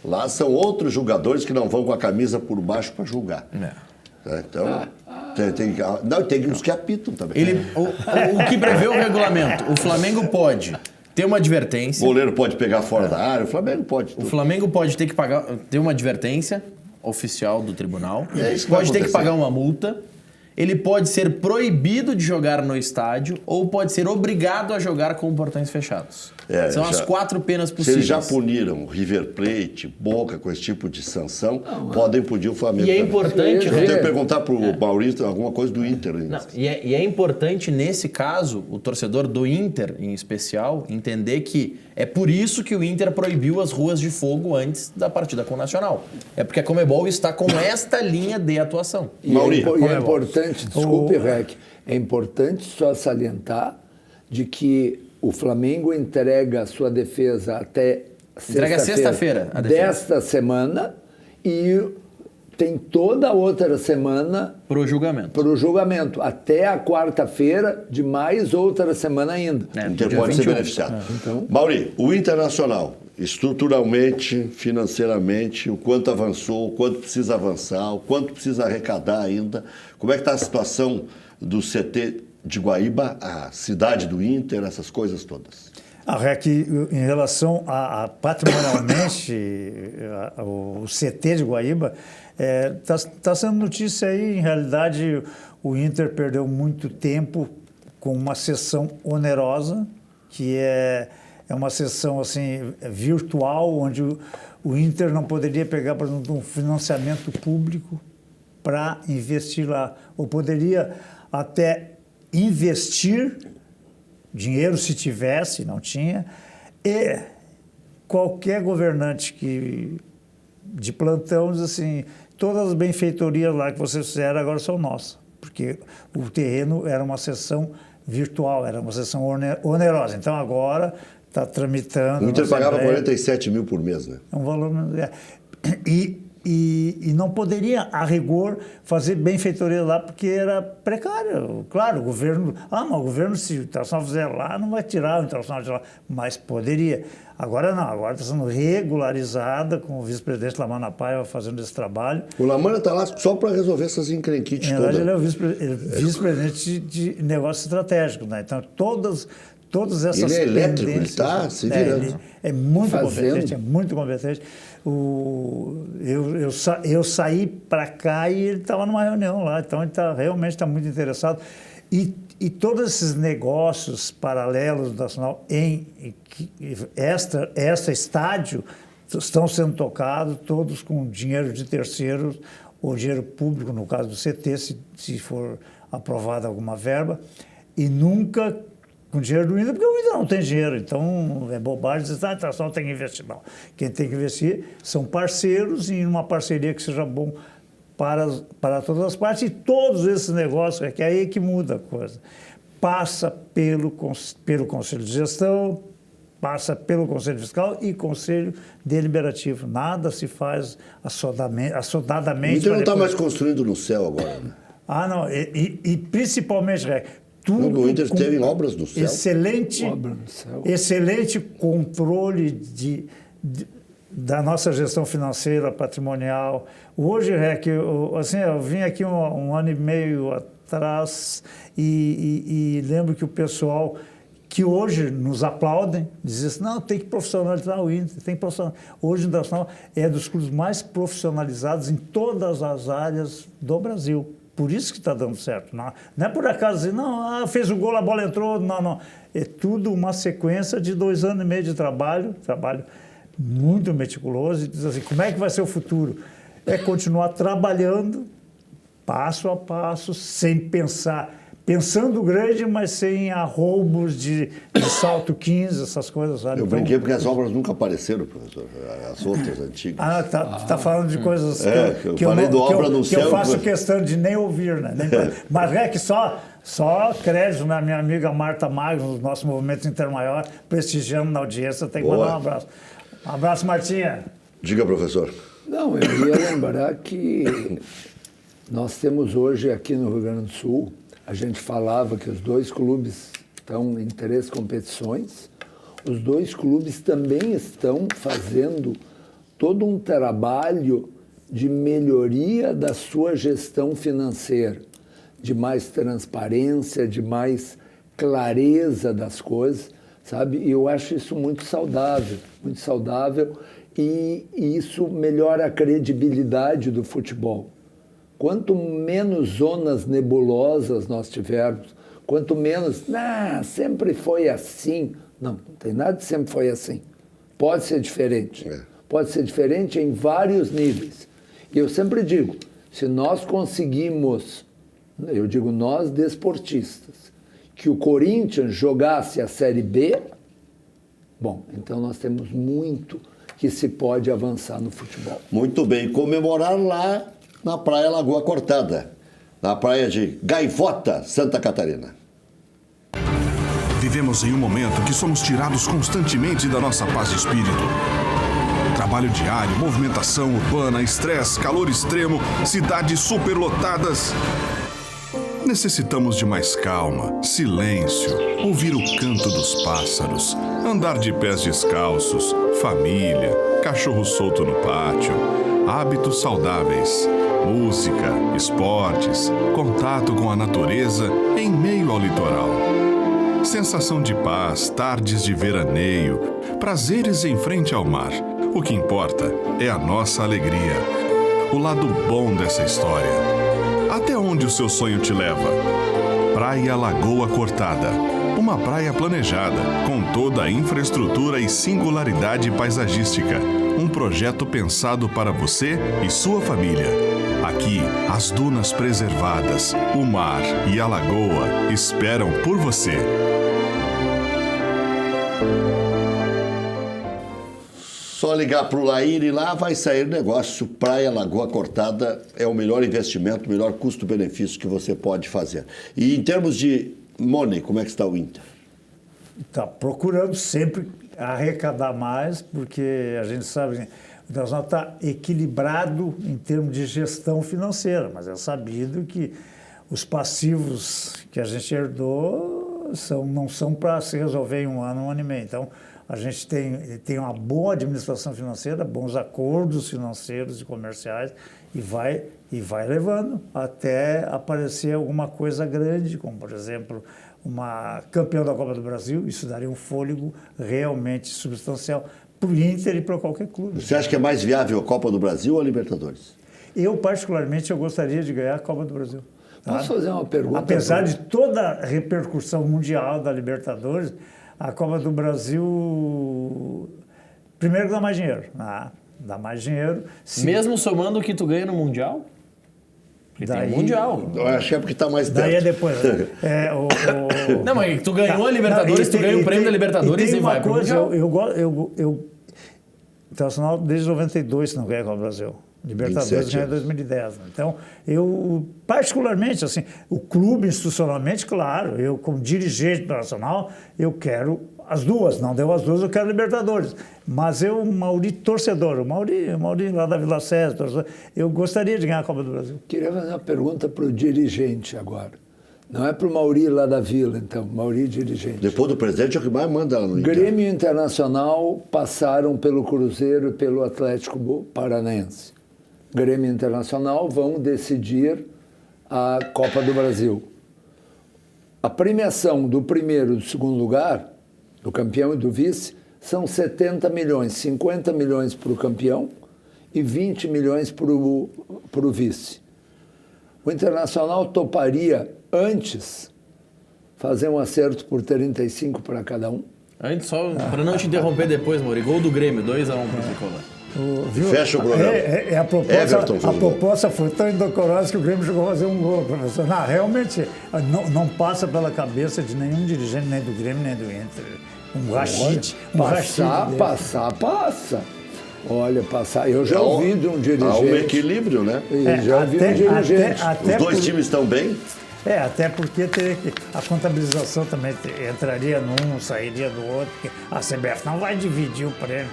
Lá são outros jogadores que não vão com a camisa por baixo para julgar. Então, tem uns que apitam também. O que prevê o regulamento, o Flamengo pode ter uma advertência. O goleiro pode pegar fora da área, o Flamengo pode. O Flamengo pode ter que ter uma advertência oficial do tribunal. Pode ter que pagar uma multa. Ele pode ser proibido de jogar no estádio ou pode ser obrigado a jogar com portões fechados. São as 4 penas possíveis. Se eles já puniram River Plate, Boca com esse tipo de sanção, podem punir o Flamengo. E é importante... Eu tenho que perguntar para o Maurício alguma coisa do Inter. E é importante, nesse caso, o torcedor do Inter, em especial, entender que é por isso que o Inter proibiu as ruas de fogo antes da partida com o Nacional. É porque a Conmebol está com esta linha de atuação. E é importante, desculpe, Rec, é importante só salientar de que o Flamengo entrega a sua defesa até sexta-feira desta semana e tem toda a outra semana para o julgamento. Até a quarta-feira de mais outra semana ainda. O Inter pode ser beneficiado. Mauri, o Internacional, estruturalmente, financeiramente, o quanto avançou, o quanto precisa avançar, o quanto precisa arrecadar ainda. Como é que está a situação do CT de Guaíba, a cidade do Inter, essas coisas todas? Em relação a patrimonialmente, o CT de Guaíba, está sendo notícia aí, em realidade, o Inter perdeu muito tempo com uma sessão onerosa, que é uma sessão assim, virtual, onde o Inter não poderia pegar, por exemplo, um financiamento público para investir lá, ou poderia até investir dinheiro se tivesse, não tinha, e qualquer governante de plantão diz assim, todas as benfeitorias lá que vocês fizeram agora são nossas, porque o terreno era uma sessão virtual, era uma sessão onerosa. Então agora está tramitando... O Inter pagava 47 mil por mês, né? É um valor... E não poderia, a rigor, fazer benfeitoria lá porque era precário. Claro, o governo... mas o governo, se o Internacional fizer lá, não vai tirar o Internacional de lá. Mas poderia. Agora não, agora está sendo regularizada com o vice-presidente Lamana Paiva fazendo esse trabalho. O Lamana está lá só para resolver essas encrenquites todas. Na verdade, ele é o vice-presidente de negócios estratégicos, né? Então, todas essas... Ele é elétrico, ele está se virando. Ele é muito competente, é muito competente. Eu saí para cá e ele estava numa reunião lá, então ele realmente está muito interessado. E todos esses negócios paralelos do Nacional em esta estádio estão sendo tocados, todos com dinheiro de terceiros ou dinheiro público, no caso do CT, se for aprovada alguma verba, e nunca com dinheiro do Inter, porque o Inter não tem dinheiro, então é bobagem dizer que a Internacional tem que investir. Não. Quem tem que investir são parceiros e uma parceria que seja bom para todas as partes e todos esses negócios, é que aí que muda a coisa. passa pelo Conselho de Gestão, passa pelo Conselho Fiscal e Conselho Deliberativo. Nada se faz assodadamente. O Inter não está depois... mais construindo no céu agora, né? Ah, não. E principalmente, tudo O Inter com teve obras no céu. Excelente controle da nossa gestão financeira, patrimonial. Hoje, eu vim aqui um ano e meio atrás e lembro que o pessoal que hoje nos aplaudem, dizem assim, não, tem que profissionalizar o Inter, tem que profissionalizar. Hoje o Internacional é dos clubes mais profissionalizados em todas as áreas do Brasil. Por isso que está dando certo. Não é por acaso assim, não, fez o gol, a bola entrou. Não. É tudo uma sequência de 2 anos e meio de trabalho muito meticuloso. E diz assim, como é que vai ser o futuro? É continuar trabalhando passo a passo, sem pensando grande, mas sem arroubos de salto 15, essas coisas, sabe? Eu brinquei porque as obras nunca apareceram, professor, as outras antigas. Tá falando de coisas que eu faço questão de nem ouvir, né? Mas é que só crédito na minha amiga Marta Magno, do nosso movimento Intermaior, prestigiando na audiência, tem que mandar um abraço. Um abraço, Martinha. Diga, professor. Não, eu ia lembrar que nós temos hoje aqui no Rio Grande do Sul, a gente falava que os 2 clubes estão em 3 competições, os 2 clubes também estão fazendo todo um trabalho de melhoria da sua gestão financeira, de mais transparência, de mais clareza das coisas, sabe? E eu acho isso muito saudável, e isso melhora a credibilidade do futebol. Quanto menos zonas nebulosas nós tivermos, quanto menos, sempre foi assim. Não tem nada de sempre foi assim. Pode ser diferente. Pode ser diferente em vários níveis. E eu sempre digo, se nós conseguimos, eu digo nós desportistas, que o Corinthians jogasse a Série B, bom, então nós temos muito que se pode avançar no futebol. Muito bem, comemorar lá na Praia Lagoa Cortada, na praia de Gaivota, Santa Catarina. Vivemos em um momento que somos tirados constantemente da nossa paz de espírito. Trabalho diário, movimentação urbana, estresse, calor extremo, cidades superlotadas. Necessitamos de mais calma, silêncio, ouvir o canto dos pássaros, andar de pés descalços, família, cachorro solto no pátio, hábitos saudáveis, música, esportes, contato com a natureza em meio ao litoral. Sensação de paz, tardes de veraneio, prazeres em frente ao mar. O que importa é a nossa alegria, o lado bom dessa história. Até onde o seu sonho te leva? Praia Lagoa Cortada. Uma praia planejada, com toda a infraestrutura e singularidade paisagística. Um projeto pensado para você e sua família. Aqui, as dunas preservadas, o mar e a lagoa esperam por você. Só ligar para o Lair e lá vai sair negócio. Praia Lagoa Cortada é o melhor investimento, o melhor custo-benefício que você pode fazer. E em termos de money, como é que está o Inter? Está procurando sempre arrecadar mais, porque a gente sabe que o Internacional está equilibrado em termos de gestão financeira, mas é sabido que os passivos que a gente herdou não são para se resolver em um ano e meio. Então, a gente tem uma boa administração financeira, bons acordos financeiros e comerciais e vai levando até aparecer alguma coisa grande, como, por exemplo, uma campeã da Copa do Brasil. Isso daria um fôlego realmente substancial para o Inter e para qualquer clube. Você acha que é mais viável a Copa do Brasil ou a Libertadores? Eu, particularmente, gostaria de ganhar a Copa do Brasil. Posso fazer uma pergunta? Apesar de toda a repercussão mundial da Libertadores, a Copa do Brasil, primeiro, dá mais dinheiro. Dá mais dinheiro. Mesmo somando o que tu ganha no Mundial? Porque tem o Mundial. Eu acho que é porque está mais perto. Daí é depois. Não, mas tu ganhou a Libertadores, tu ganha o prêmio da Libertadores e vai pro Mundial. Internacional, desde 92, não ganha a Copa do Brasil. Libertadores 27 ganhou em anos. 2010. Né? Então, eu, particularmente, assim, o clube institucionalmente, claro, eu como dirigente do Nacional, eu quero as duas, não deu as duas, eu quero Libertadores. Mas eu, Mauri, torcedor, o Mauri lá da Vila César, torcedor, eu gostaria de ganhar a Copa do Brasil. Queria fazer uma pergunta para o dirigente agora. Não é para o Mauri lá da Vila, então, Mauri dirigente. Depois do presidente é o que mais manda lá no Inter. Grêmio e Internacional passaram pelo Cruzeiro e pelo Atlético Paranaense. Grêmio e Internacional vão decidir a Copa do Brasil. A premiação do primeiro e do segundo lugar, do campeão e do vice, são 70 milhões, 50 milhões para o campeão e 20 milhões para o vice. O Internacional toparia antes fazer um acerto por 35 para cada um? Antes, só para não te interromper depois, Mauri, gol do Grêmio, 2-1 pro Tricolor. Fecha o programa. Everton fez A o gol. proposta foi tão indecorosa que o Grêmio chegou a fazer um gol, professor. Não, realmente, não passa pela cabeça de nenhum dirigente, nem do Grêmio, nem do Inter. Um Rashid. Passa. Olha, passar. Eu já ouvi de um dirigente. Há um equilíbrio, né? Já ouvi um dirigente. Os dois times estão bem? Até porque a contabilização também entraria num, sairia do outro, porque a CBF não vai dividir o prêmio.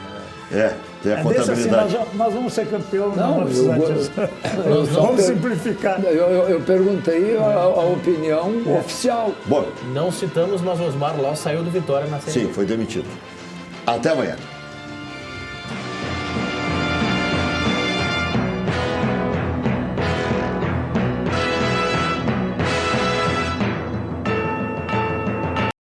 Tem a Deixa contabilidade. assim, nós vamos ser campeão, Não, não precisa disso. Vamos simplificar. Eu perguntei a opinião oficial. Bom, Não citamos, mas o Osmar Loss saiu do Vitória na Série B. sim, foi demitido. Até amanhã.